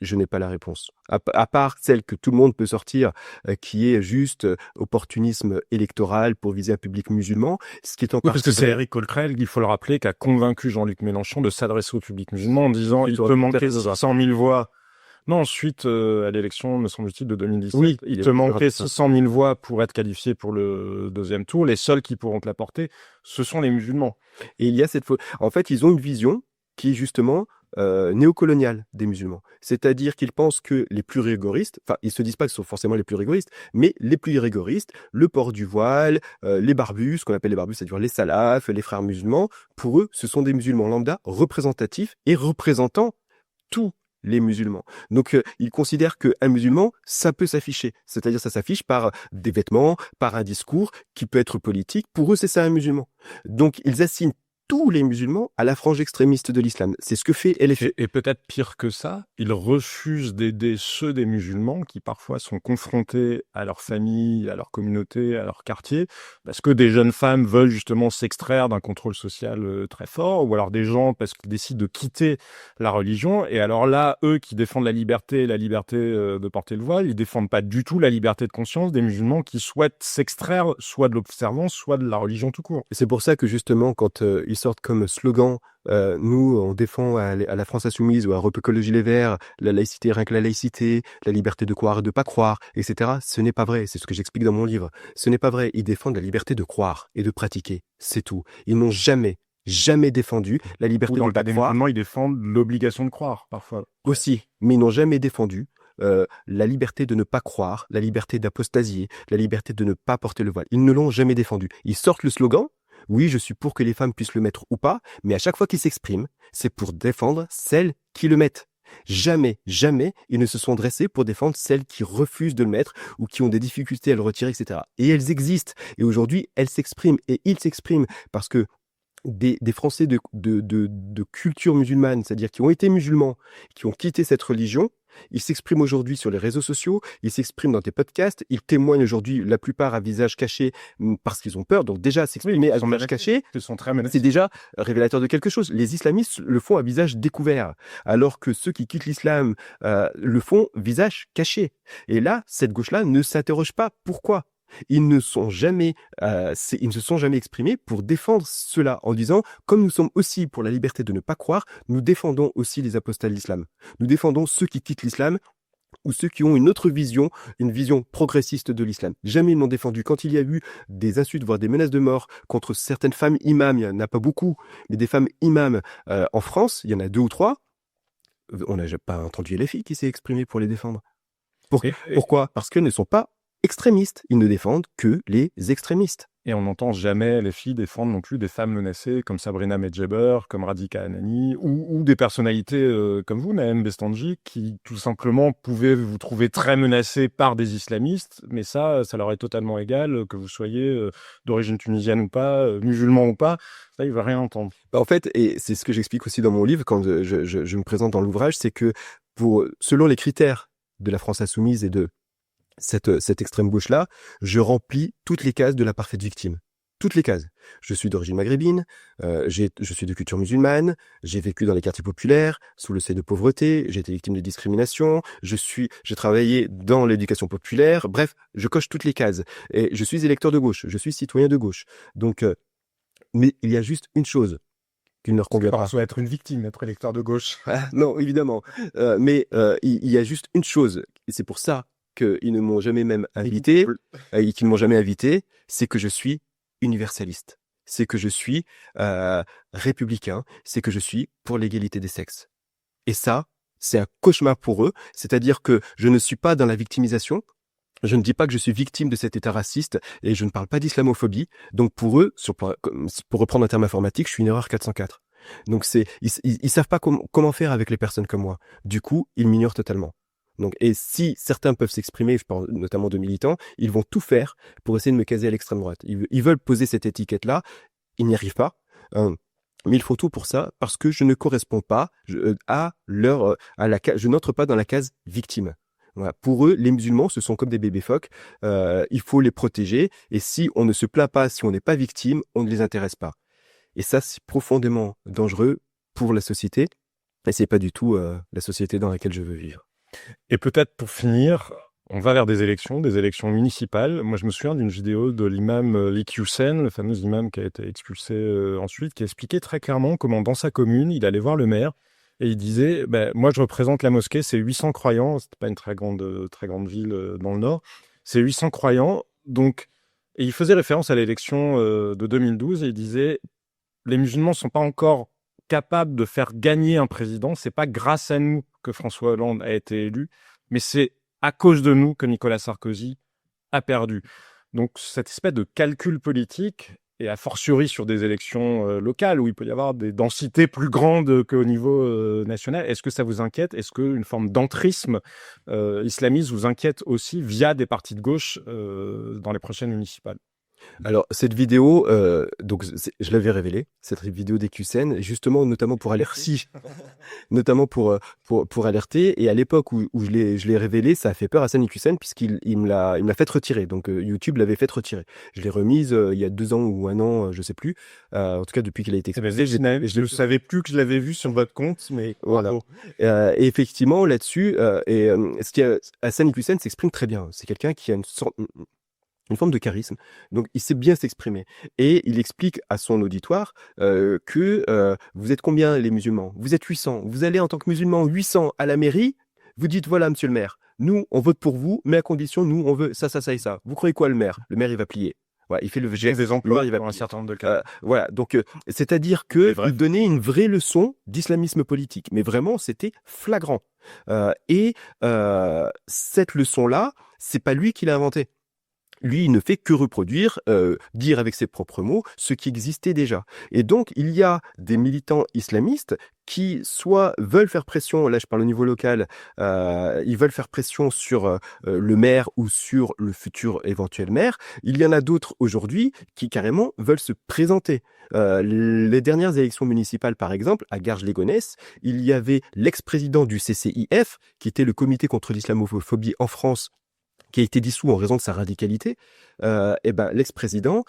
Je n'ai pas la réponse. À part celle que tout le monde peut sortir, qui est juste opportunisme électoral pour viser un public musulman, ce qui est encore... Oui, parce que c'est Éric Coquerel, il faut le rappeler, qui a convaincu Jean-Luc Mélenchon de s'adresser au public musulman en disant il te manquait 600 000 voix. Non, suite à l'élection, me semble-t-il, de 2017, oui, il te manquait 600 000 voix pour être qualifié pour le deuxième tour. Les seuls qui pourront te l'apporter, ce sont les musulmans. Et il y a cette... En fait, ils ont une vision qui, justement, néocoloniale des musulmans. C'est-à-dire qu'ils pensent que les plus rigoristes, enfin, ils se disent pas que ce sont forcément les plus rigoristes, mais les plus rigoristes, le port du voile, les barbus, ce qu'on appelle les barbus, c'est-à-dire les salafs, les frères musulmans, pour eux, ce sont des musulmans lambda représentatifs et représentant tous les musulmans. Donc, ils considèrent qu'un musulman, ça peut s'afficher. C'est-à-dire, ça s'affiche par des vêtements, par un discours qui peut être politique. Pour eux, c'est ça un musulman. Donc, ils assignent tous les musulmans à la frange extrémiste de l'islam. C'est ce que fait LFI. Et peut-être pire que ça, ils refusent d'aider ceux des musulmans qui parfois sont confrontés à leur famille, à leur communauté, à leur quartier, parce que des jeunes femmes veulent justement s'extraire d'un contrôle social très fort, ou alors des gens parce qu'ils décident de quitter la religion. Et alors là, eux qui défendent la liberté de porter le voile, ils défendent pas du tout la liberté de conscience des musulmans qui souhaitent s'extraire soit de l'observance, soit de la religion tout court. Et c'est pour ça que justement, quand ils sortent comme slogan, nous, on défend à la France Insoumise ou à Europe Écologie Les Verts, la laïcité, rien que la laïcité, la liberté de croire et de pas croire, etc. Ce n'est pas vrai. C'est ce que j'explique dans mon livre. Ce n'est pas vrai. Ils défendent la liberté de croire et de pratiquer. C'est tout. Ils n'ont jamais défendu la liberté Ou dans de le cas pas des croire. musulmans, ils défendent l'obligation de croire, parfois. Aussi, mais ils n'ont jamais défendu la liberté de ne pas croire, la liberté d'apostasier, la liberté de ne pas porter le voile. Ils ne l'ont jamais défendu. Ils sortent le slogan, oui, je suis pour que les femmes puissent le mettre ou pas, mais à chaque fois qu'ils s'expriment, c'est pour défendre celles qui le mettent. Jamais ils ne se sont dressés pour défendre celles qui refusent de le mettre ou qui ont des difficultés à le retirer, etc. Et elles existent. Et aujourd'hui, elles s'expriment et ils s'expriment parce que des Français de culture musulmane, c'est-à-dire qui ont été musulmans, qui ont quitté cette religion, ils s'expriment aujourd'hui sur les réseaux sociaux, ils s'expriment dans des podcasts, ils témoignent aujourd'hui, la plupart à visage caché, parce qu'ils ont peur. Donc déjà, s'exprimer à visage caché, c'est déjà révélateur de quelque chose. Les islamistes le font à visage découvert, alors que ceux qui quittent l'islam le font visage caché. Et là, cette gauche-là ne s'interroge pas. Pourquoi ? Ils ne se sont jamais exprimés pour défendre cela en disant, comme nous sommes aussi pour la liberté de ne pas croire, nous défendons aussi les apostats de l'islam. Nous défendons ceux qui quittent l'islam ou ceux qui ont une autre vision, une vision progressiste de l'islam. Jamais ils n'ont défendu. Quand il y a eu des insultes, voire des menaces de mort contre certaines femmes imams, il n'y en a pas beaucoup, mais des femmes imams en France, il y en a 2 ou 3, on n'a pas entendu LFI qui s'est exprimé pour les défendre. Pourquoi ? Parce qu'elles ne sont pas extrémistes. Ils ne défendent que les extrémistes. Et on n'entend jamais les filles défendre non plus des femmes menacées comme Sabrina Medjeber, comme Radhika Anani, ou des personnalités comme vous, Naëm Bestanji, qui tout simplement pouvaient vous trouver très menacés par des islamistes, mais ça leur est totalement égal, que vous soyez d'origine tunisienne ou pas, musulman ou pas, ça, il ne veut rien entendre. En fait, et c'est ce que j'explique aussi dans mon livre, quand je me présente dans l'ouvrage, c'est que selon les critères de la France Insoumise et de cette extrême gauche-là, je remplis toutes les cases de la parfaite victime. Toutes les cases. Je suis d'origine maghrébine, je suis de culture musulmane, j'ai vécu dans les quartiers populaires, sous le seuil de pauvreté, j'ai été victime de discrimination, j'ai travaillé dans l'éducation populaire, bref, je coche toutes les cases. Et je suis électeur de gauche, je suis citoyen de gauche. Donc, mais il y a juste une chose qu'il ne leur convient pas. On souhaite être une victime, être électeur de gauche. Ah, non, évidemment. Mais il y a juste une chose, et c'est pour ça qu'ils ne m'ont jamais même invité, qu'ils ne m'ont jamais invité, c'est que je suis universaliste. C'est que je suis républicain, c'est que je suis pour l'égalité des sexes. Et ça, c'est un cauchemar pour eux, c'est-à-dire que je ne suis pas dans la victimisation, je ne dis pas que je suis victime de cet état raciste, et je ne parle pas d'islamophobie, donc pour eux, pour reprendre un terme informatique, je suis une erreur 404. Donc ils savent pas comment faire avec les personnes comme moi. Du coup, ils m'ignorent totalement. Donc, et si certains peuvent s'exprimer, je parle notamment de militants, ils vont tout faire pour essayer de me caser à l'extrême droite. Ils veulent poser cette étiquette-là, ils n'y arrivent pas. Mais ils font tout pour ça parce que je ne corresponds pas je n'entre pas dans la case victime. Voilà. Pour eux, les musulmans, ce sont comme des bébés phoques. Il faut les protéger. Et si on ne se plaint pas, si on n'est pas victime, on ne les intéresse pas. Et ça, c'est profondément dangereux pour la société. Et c'est pas du tout la société dans laquelle je veux vivre. Et peut-être pour finir, on va vers des élections municipales. Moi, je me souviens d'une vidéo de l'imam Lik Youssen, le fameux imam qui a été expulsé ensuite, qui expliquait très clairement comment dans sa commune, il allait voir le maire et il disait moi, je représente la mosquée, c'est 800 croyants, c'est pas une très grande ville dans le nord, c'est 800 croyants. Donc, et il faisait référence à l'élection de 2012 et il disait les musulmans sont pas encore capable de faire gagner un président. C'est pas grâce à nous que François Hollande a été élu, mais c'est à cause de nous que Nicolas Sarkozy a perdu. Donc cette espèce de calcul politique, et a fortiori sur des élections locales où il peut y avoir des densités plus grandes qu'au niveau national, est-ce que ça vous inquiète? Est-ce qu'une forme d'entrisme islamiste vous inquiète aussi via des partis de gauche dans les prochaines municipales? Alors, cette vidéo, donc je l'avais révélée, cette vidéo d'EQCN, justement, notamment pour alerter. Merci. Notamment pour alerter. Et à l'époque où je l'ai révélée, ça a fait peur à Hassan Iquioussen puisqu'il me l'a fait retirer. Donc YouTube l'avait fait retirer. Je l'ai remise il y a 2 ans ou 1 an, je sais plus. En tout cas, depuis qu'il a été exposé. Je ne savais plus que je l'avais vu sur votre compte, mais voilà. Et effectivement, là-dessus, Hassan Iquioussen s'exprime très bien. C'est quelqu'un qui a une forme de charisme, donc il sait bien s'exprimer. Et il explique à son auditoire que vous êtes combien les musulmans? Vous êtes 800. Vous allez en tant que musulman 800 à la mairie, vous dites voilà monsieur le maire, nous on vote pour vous, mais à condition nous on veut ça, ça, ça et ça. Vous croyez quoi le maire? Le maire il va plier. Ouais, il fait le geste des emplois, il va dans un certain nombre de cas. voilà, donc c'est-à-dire que il donnait une vraie leçon d'islamisme politique, mais vraiment c'était flagrant. Cette leçon-là, c'est pas lui qui l'a inventée. Lui, il ne fait que reproduire, dire avec ses propres mots ce qui existait déjà. Et donc, il y a des militants islamistes qui soit veulent faire pression, là je parle au niveau local, ils veulent faire pression sur le maire ou sur le futur éventuel maire. Il y en a d'autres aujourd'hui qui carrément veulent se présenter. Les dernières élections municipales, par exemple, à Garges-les-Gonesse, il y avait l'ex-président du CCIF, qui était le comité contre l'islamophobie en France, qui a été dissous en raison de sa radicalité, l'ex-président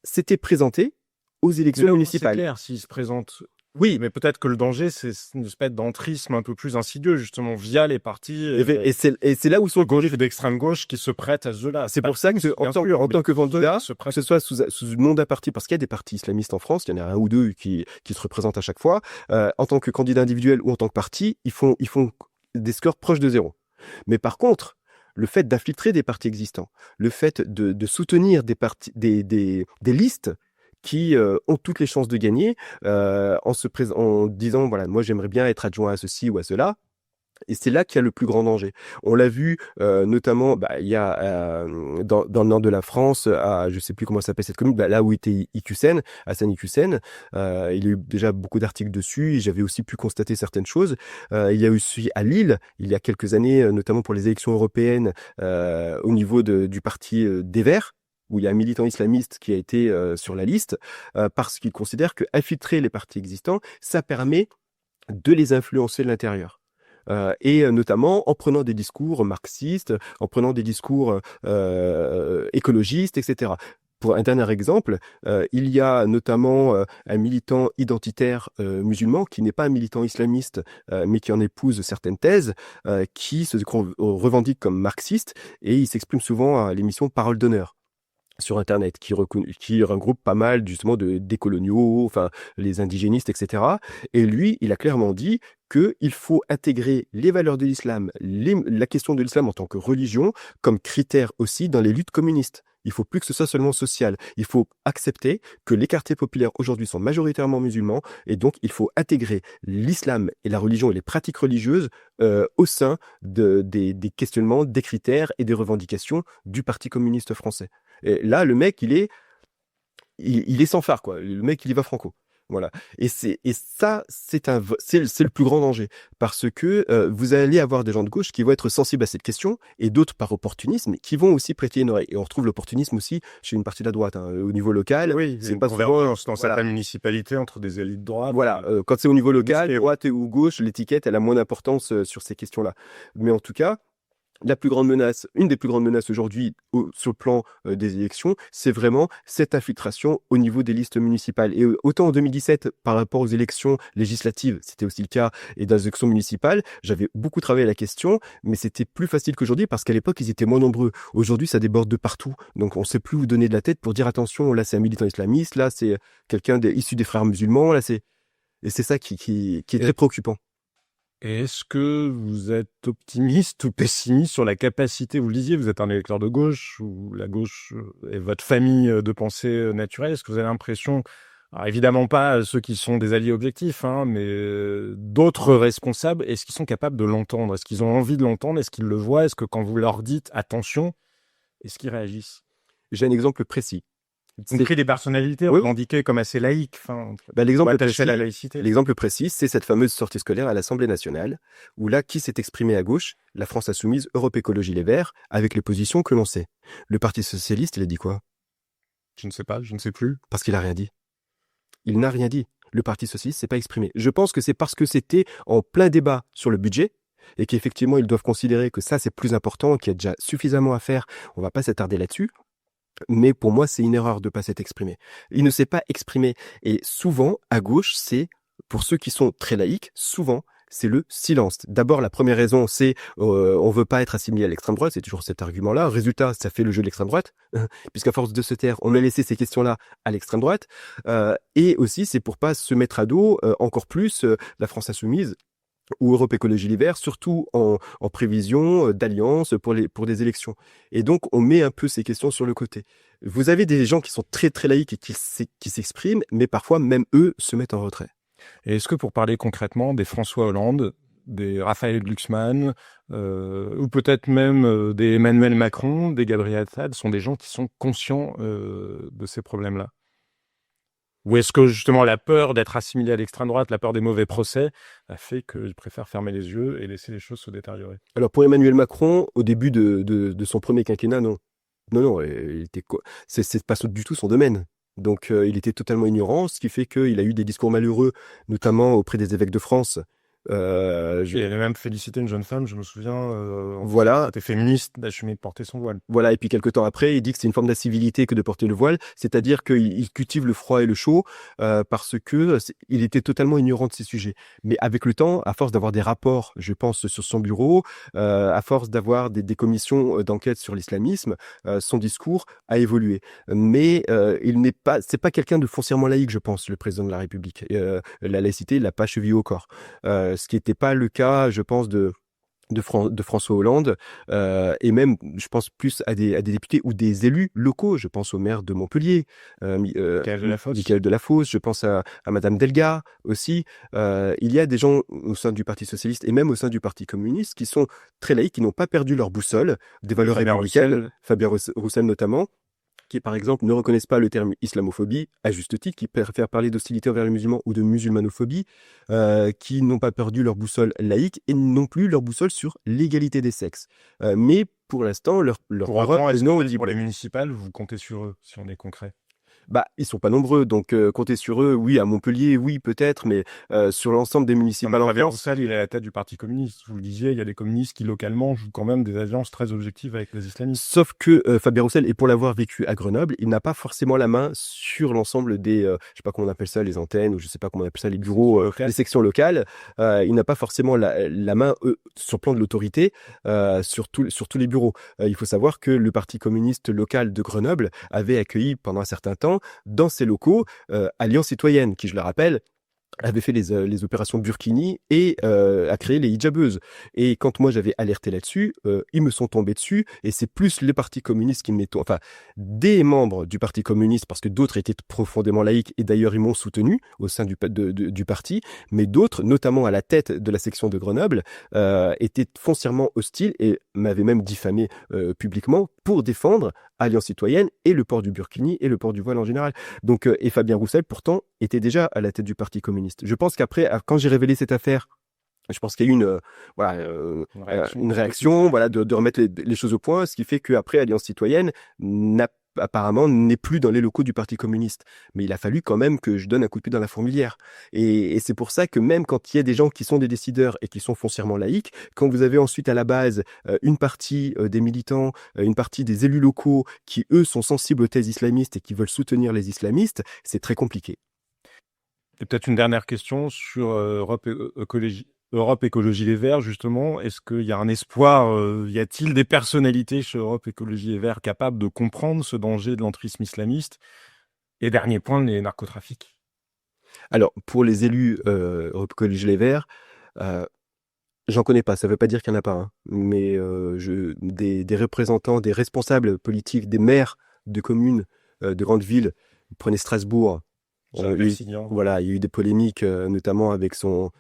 s'était présenté aux élections municipales. C'est clair, s'il se présente. Oui, mais peut-être que le danger, c'est une espèce d'entrisme un peu plus insidieux, justement, via les partis et c'est là où sont gauche et d'extrême gauche qui se prêtent à ce jeu-là. C'est pour ça que, en tant que vendeur, que ce soit sous le nom d'un parti, parce qu'il y a des partis islamistes en France, il y en a un ou deux qui se représentent à chaque fois, en tant que candidat individuel ou en tant que parti, ils font des scores proches de 0. Mais par contre, le fait d'infiltrer des partis existants, le fait de soutenir des listes qui ont toutes les chances de gagner en disant voilà, moi j'aimerais bien être adjoint à ceci ou à cela. Et c'est là qu'il y a le plus grand danger. On l'a vu notamment, il y a dans le nord de la France, je sais plus comment s'appelle cette commune, là où était Iquioussen, Hassan Iquioussen. Il y a eu déjà beaucoup d'articles dessus. Et j'avais aussi pu constater certaines choses. Il y a aussi à Lille, il y a quelques années, notamment pour les élections européennes, au niveau du parti des Verts, où il y a un militant islamiste qui a été sur la liste, parce qu'il considère que infiltrer les partis existants, ça permet de les influencer de l'intérieur. Et notamment en prenant des discours marxistes, en prenant des discours écologistes, etc. Pour un dernier exemple, il y a notamment un militant identitaire musulman qui n'est pas un militant islamiste, mais qui en épouse certaines thèses, qui se revendique comme marxiste, et il s'exprime souvent à l'émission Parole d'honneur sur Internet, qui regroupe pas mal justement de décoloniaux, enfin les indigénistes, etc. Et lui, il a clairement dit qu'il faut intégrer les valeurs de l'islam, la question de l'islam en tant que religion, comme critère aussi dans les luttes communistes. Il faut plus que ce soit seulement social. Il faut accepter que les quartiers populaires aujourd'hui sont majoritairement musulmans, et donc il faut intégrer l'islam et la religion et les pratiques religieuses au sein des questionnements, des critères et des revendications du Parti communiste français. Et là, le mec, il est sans phare, quoi. Le mec, il y va franco. Voilà. Et ça, c'est le plus grand danger. Parce que vous allez avoir des gens de gauche qui vont être sensibles à cette question, et d'autres par opportunisme, qui vont aussi prêter une oreille. Et on retrouve l'opportunisme aussi chez une partie de la droite, au niveau local. Oui, c'est pas convergence dans certaines municipalités entre des élites droites. Voilà. Quand c'est au niveau local, droite ou gauche, l'étiquette, elle a moins d'importance sur ces questions-là. Mais en tout cas, une des plus grandes menaces aujourd'hui sur le plan des élections, c'est vraiment cette infiltration au niveau des listes municipales. Et autant en 2017, par rapport aux élections législatives, c'était aussi le cas, et dans les élections municipales, j'avais beaucoup travaillé la question, mais c'était plus facile qu'aujourd'hui parce qu'à l'époque, ils étaient moins nombreux. Aujourd'hui, ça déborde de partout. Donc, on ne sait plus où donner de la tête pour dire attention, là, c'est un militant islamiste, là, c'est quelqu'un issu des frères musulmans, là, et c'est ça qui est très préoccupant. Et est-ce que vous êtes optimiste ou pessimiste sur la capacité, vous le disiez, vous êtes un électeur de gauche, ou la gauche est votre famille de pensée naturelle, est-ce que vous avez l'impression Alors évidemment pas ceux qui sont des alliés objectifs, hein, mais d'autres responsables, est-ce qu'ils sont capables de l'entendre? Est-ce qu'ils ont envie de l'entendre? Est-ce qu'ils le voient? Est-ce que quand vous leur dites attention, est-ce qu'ils réagissent? J'ai un exemple précis. Y compris des personnalités Oui. revendiquées comme assez laïques, L'exemple attaché précis, à la laïcité. l'exemple précis, c'est cette fameuse sortie scolaire à l'Assemblée nationale, où là, qui s'est exprimé à gauche? La France Insoumise, Europe Écologie Les Verts, avec les positions que l'on sait. Le Parti Socialiste, il a dit quoi? Je ne sais pas, je ne sais plus. Parce qu'il a rien dit. Il n'a rien dit. Le Parti Socialiste s'est pas exprimé. Je pense que c'est parce que c'était en plein débat sur le budget, et qu'effectivement, ils doivent considérer que ça, c'est plus important, qu'il y a déjà suffisamment à faire. On va pas s'attarder là-dessus. Mais pour moi, c'est une erreur de pas s'être exprimé. Il ne s'est pas exprimé. Et souvent, à gauche, c'est, pour ceux qui sont très laïcs, souvent, c'est le silence. D'abord, la première raison, c'est on veut pas être assimilé à l'extrême droite, c'est toujours cet argument-là. Résultat, ça fait le jeu de l'extrême droite, puisqu'à force de se taire, on a laissé ces questions-là à l'extrême droite. Et aussi, c'est pour pas se mettre à dos encore plus la France insoumise ou Europe Écologie Les Verts, surtout en prévision d'alliance pour des élections. Et donc, on met un peu ces questions sur le côté. Vous avez des gens qui sont très très laïcs et qui s'expriment, mais parfois même eux se mettent en retrait. Et est-ce que pour parler concrètement des François Hollande, des Raphaël Glucksmann, ou peut-être même des Emmanuel Macron, des Gabriel Attal, sont des gens qui sont conscients de ces problèmes-là? Ou est-ce que justement la peur d'être assimilé à l'extrême droite, la peur des mauvais procès, a fait qu'ils préfèrent fermer les yeux et laisser les choses se détériorer? Alors pour Emmanuel Macron, au début de son premier quinquennat, non. Non, il était c'est pas du tout son domaine. Donc il était totalement ignorant, ce qui fait qu'il a eu des discours malheureux, notamment auprès des évêques de France. Il avait même félicité une jeune femme, je me souviens, Voilà. était féministe, d'assumer de porter son voile. Voilà, et puis quelques temps après, il dit que c'est une forme d'incivilité que de porter le voile, c'est-à-dire qu'il cultive le froid et le chaud parce que il était totalement ignorant de ces sujets. Mais avec le temps, à force d'avoir des rapports, je pense, sur son bureau, à force d'avoir des commissions d'enquête sur l'islamisme, son discours a évolué. Mais c'est pas quelqu'un de foncièrement laïque, je pense, le président de la République. La laïcité, il l'a pas chevillé au corps. Ce qui n'était pas le cas, je pense, de François Hollande, et même, je pense plus à des députés ou des élus locaux. Je pense au maire de Montpellier, Michaël Delafosse. Je pense à Madame Delga aussi. Il y a des gens au sein du Parti socialiste et même au sein du Parti communiste qui sont très laïcs, qui n'ont pas perdu leur boussole des valeurs républicaines. Fabien Roussel notamment, qui, par exemple, ne reconnaissent pas le terme islamophobie, à juste titre, qui préfèrent parler d'hostilité envers les musulmans ou de musulmanophobie, qui n'ont pas perdu leur boussole laïque et non plus leur boussole sur l'égalité des sexes. Mais pour l'instant, leur parole est non audible. Pour les municipales, vous comptez sur eux, si on est concret? Ils sont pas nombreux, donc compter sur eux, oui, à Montpellier, oui, peut-être, mais sur l'ensemble des municipales en France... Roussel, il est à la tête du Parti communiste. Vous le disiez, il y a des communistes qui, localement, jouent quand même des alliances très objectives avec les islamistes. Sauf que Fabien Roussel, et pour l'avoir vécu à Grenoble, il n'a pas forcément la main sur l'ensemble des, je sais pas comment on appelle ça, les antennes, ou je sais pas comment on appelle ça, les bureaux, les sections locales. Il n'a pas forcément la main sur le plan de l'autorité sur tous les bureaux. Il faut savoir que le Parti communiste local de Grenoble avait accueilli pendant un certain temps dans ses locaux Alliance citoyenne, qui, je le rappelle, avait fait les opérations Burkini et a créé les hijabeuses. Et quand moi j'avais alerté là-dessus, ils me sont tombés dessus, et c'est plus le Parti communiste qui enfin, des membres du Parti communiste, parce que d'autres étaient profondément laïcs, et d'ailleurs ils m'ont soutenu au sein du parti, mais d'autres, notamment à la tête de la section de Grenoble, étaient foncièrement hostiles et m'avaient même diffamé publiquement pour défendre Alliance citoyenne et le port du Burkini et le port du voile en général. Donc, et Fabien Roussel, pourtant, était déjà à la tête du Parti communiste. Je pense qu'après, quand j'ai révélé cette affaire, je pense qu'il y a eu une réaction, voilà, de remettre les choses au point, ce qui fait qu'après, Alliance citoyenne apparemment n'est plus dans les locaux du Parti communiste. Mais il a fallu quand même que je donne un coup de pied dans la fourmilière. Et c'est pour ça que même quand il y a des gens qui sont des décideurs et qui sont foncièrement laïques, quand vous avez ensuite à la base une partie des militants, une partie des élus locaux qui, eux, sont sensibles aux thèses islamistes et qui veulent soutenir les islamistes, c'est très compliqué. Et peut-être une dernière question sur Europe Écologie Les Verts, justement. Est-ce qu'il y a un espoir, y a-t-il des personnalités chez Europe Écologie Les Verts capables de comprendre ce danger de l'entrisme islamiste? Et dernier point, les narcotrafics. Alors, pour les élus Europe Écologie Les Verts, j'en connais pas, ça veut pas dire qu'il y en a pas, hein. Mais des représentants, des responsables politiques, des maires de communes, de grandes villes, prenez Strasbourg, Voilà, il y a eu des polémiques, notamment avec son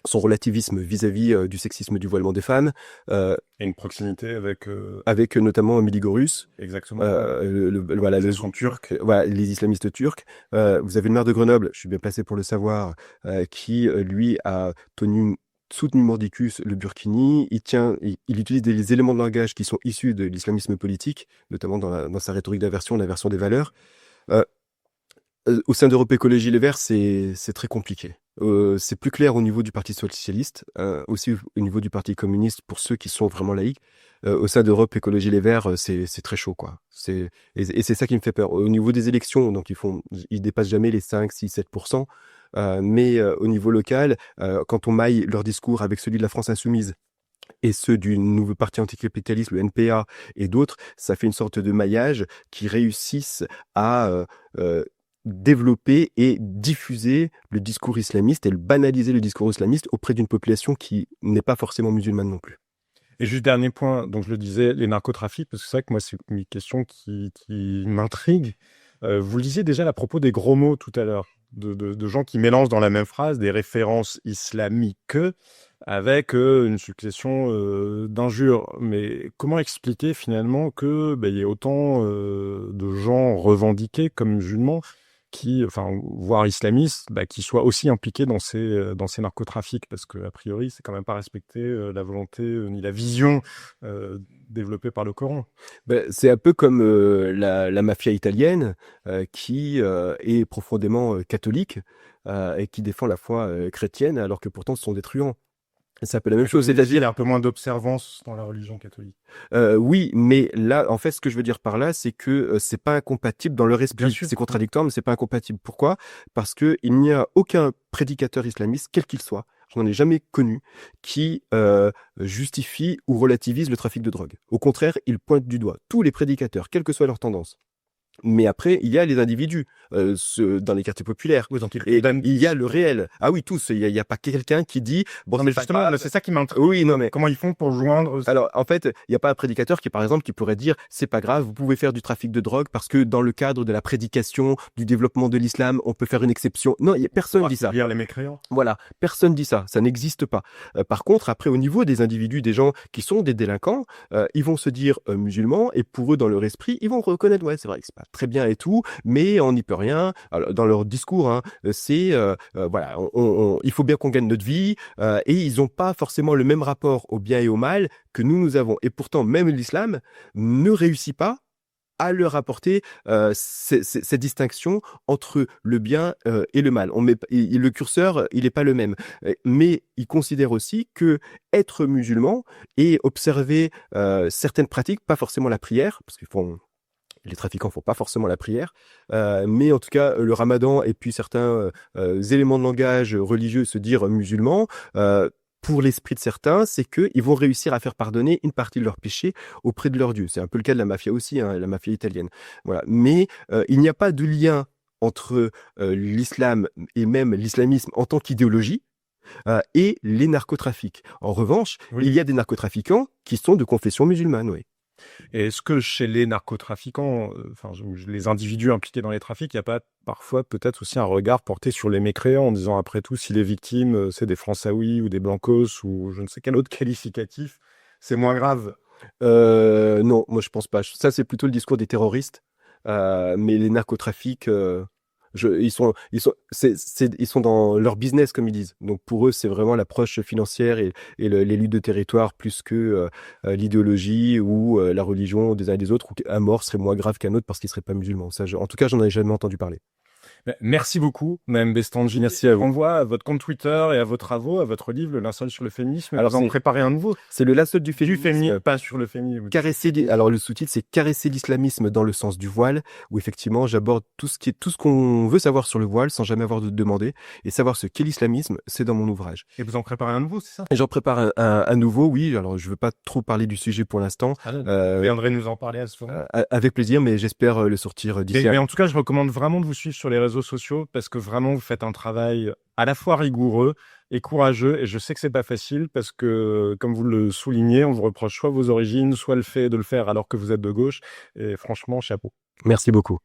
relativisme vis-à-vis du sexisme du voilement des femmes. Et une proximité avec... Avec notamment Miligorus. Exactement. Voilà, sont turcs. Voilà, les islamistes turcs. Vous avez le maire de Grenoble, je suis bien placé pour le savoir, qui, lui, a soutenu mordicus le Burkini. Il utilise des éléments de langage qui sont issus de l'islamisme politique, notamment dans sa rhétorique d'aversion, l'aversion des valeurs. Au sein d'Europe Écologie Les Verts, c'est très compliqué. C'est plus clair au niveau du Parti socialiste, aussi au niveau du Parti communiste pour ceux qui sont vraiment laïcs. Au sein d'Europe Écologie Les Verts, c'est très chaud, quoi. Et c'est ça qui me fait peur. Au niveau des élections, donc ils dépassent jamais les 5, 6, 7%. Mais au niveau local, quand on maille leur discours avec celui de la France Insoumise et ceux du nouveau parti anticapitaliste, le NPA et d'autres, ça fait une sorte de maillage qui réussissent à développer et diffuser le discours islamiste et banaliser le discours islamiste auprès d'une population qui n'est pas forcément musulmane non plus. Et juste dernier point, donc je le disais, les narcotrafics, parce que c'est vrai que moi c'est une question qui m'intrigue. Vous le disiez déjà à propos des gros mots tout à l'heure, de gens qui mélangent dans la même phrase des références islamiques avec une succession d'injures. Mais comment expliquer finalement que y ait autant de gens revendiqués comme musulmans voire islamistes, qui soient aussi impliqués dans ces narcotrafics, parce que a priori, c'est quand même pas respecter la volonté ni la vision développée par le Coran. C'est un peu comme la mafia italienne qui est profondément catholique et qui défend la foi chrétienne, alors que pourtant ce sont des truands. C'est un peu la même chose, c'est-à-dire il y a un peu moins d'observance dans la religion catholique. Oui, mais là, en fait, ce que je veux dire par là, c'est que c'est pas incompatible dans leur esprit. C'est contradictoire, mais c'est pas incompatible. Pourquoi? Parce que il n'y a aucun prédicateur islamiste, quel qu'il soit, je n'en ai jamais connu, qui justifie ou relativise le trafic de drogue. Au contraire, il pointe du doigt tous les prédicateurs, quelle que soit leur tendance. Mais après, il y a les individus dans les quartiers populaires. Oui, donc il y a le réel. Ah oui, tous. Il y a pas quelqu'un qui dit... Bon, non, mais justement, c'est ça qui m'intrigue. Oui, non, mais... Comment ils font pour joindre... Alors, en fait, il n'y a pas un prédicateur qui, par exemple, qui pourrait dire « c'est pas grave, vous pouvez faire du trafic de drogue parce que dans le cadre de la prédication, du développement de l'islam, on peut faire une exception. » Non, personne dit ça. Lire les mécréants. Voilà, personne dit ça. Ça n'existe pas. Par contre, après, au niveau des individus, des gens qui sont des délinquants, ils vont se dire musulmans et pour eux, dans leur esprit, ils vont reconnaître « ouais, c'est vrai que c'est pas très bien et tout, mais on n'y peut rien. » Alors, dans leur discours, hein, c'est voilà, il faut bien qu'on gagne notre vie et ils n'ont pas forcément le même rapport au bien et au mal que nous avons. Et pourtant, même l'islam ne réussit pas à leur apporter cette distinction entre le bien et le mal. Le curseur, il n'est pas le même. Mais il considère aussi que être musulman et observer certaines pratiques, pas forcément la prière, parce qu'ils font... Les trafiquants font pas forcément la prière, mais en tout cas le ramadan et puis certains éléments de langage religieux, se dire musulmans, pour l'esprit de certains, c'est qu'ils vont réussir à faire pardonner une partie de leurs péchés auprès de leur Dieu. C'est un peu le cas de la mafia aussi, hein, la mafia italienne. Voilà. Mais il n'y a pas de lien entre l'islam et même l'islamisme en tant qu'idéologie et les narcotrafics. En revanche, oui, il y a des narcotrafiquants qui sont de confession musulmane, oui. Et est-ce que chez les narcotrafiquants, les individus impliqués dans les trafics, il n'y a pas parfois peut-être aussi un regard porté sur les mécréants en disant après tout, si les victimes, c'est des Françaouis ou des Blancos ou je ne sais quel autre qualificatif, c'est moins grave? Non, moi je pense pas. Ça, c'est plutôt le discours des terroristes. Mais les narcotrafics... ils sont dans leur business, comme ils disent. Donc pour eux, c'est vraiment l'approche financière et les luttes de territoire plus que l'idéologie ou la religion des uns et des autres, ou un mort serait moins grave qu'un autre parce qu'il serait pas musulman. Ça, en tout cas, j'en avais jamais entendu parler. Merci beaucoup, Mme Bestanji. Merci à vous. On voit à votre compte Twitter et à vos travaux, à votre livre, Le linceul sur le féminisme. Alors, vous en préparez un nouveau. C'est le linceul du féminisme. Pas sur le féminisme. Alors, le sous-titre, c'est Caresser l'islamisme dans le sens du voile, où effectivement, j'aborde tout ce qu'on veut savoir sur le voile sans jamais avoir de demander. Et savoir ce qu'est l'islamisme, c'est dans mon ouvrage. Et vous en préparez un nouveau, c'est ça? Et j'en prépare un nouveau, oui. Alors, je veux pas trop parler du sujet pour l'instant. Vous viendrez nous en parler à ce moment. Avec plaisir, mais j'espère le sortir d'ici. Mais en tout cas, je recommande vraiment de vous suivre sur les réseaux sociaux parce que vraiment, vous faites un travail à la fois rigoureux et courageux. Et je sais que c'est pas facile parce que, comme vous le soulignez, on vous reproche soit vos origines, soit le fait de le faire alors que vous êtes de gauche. Et franchement, chapeau. Merci beaucoup.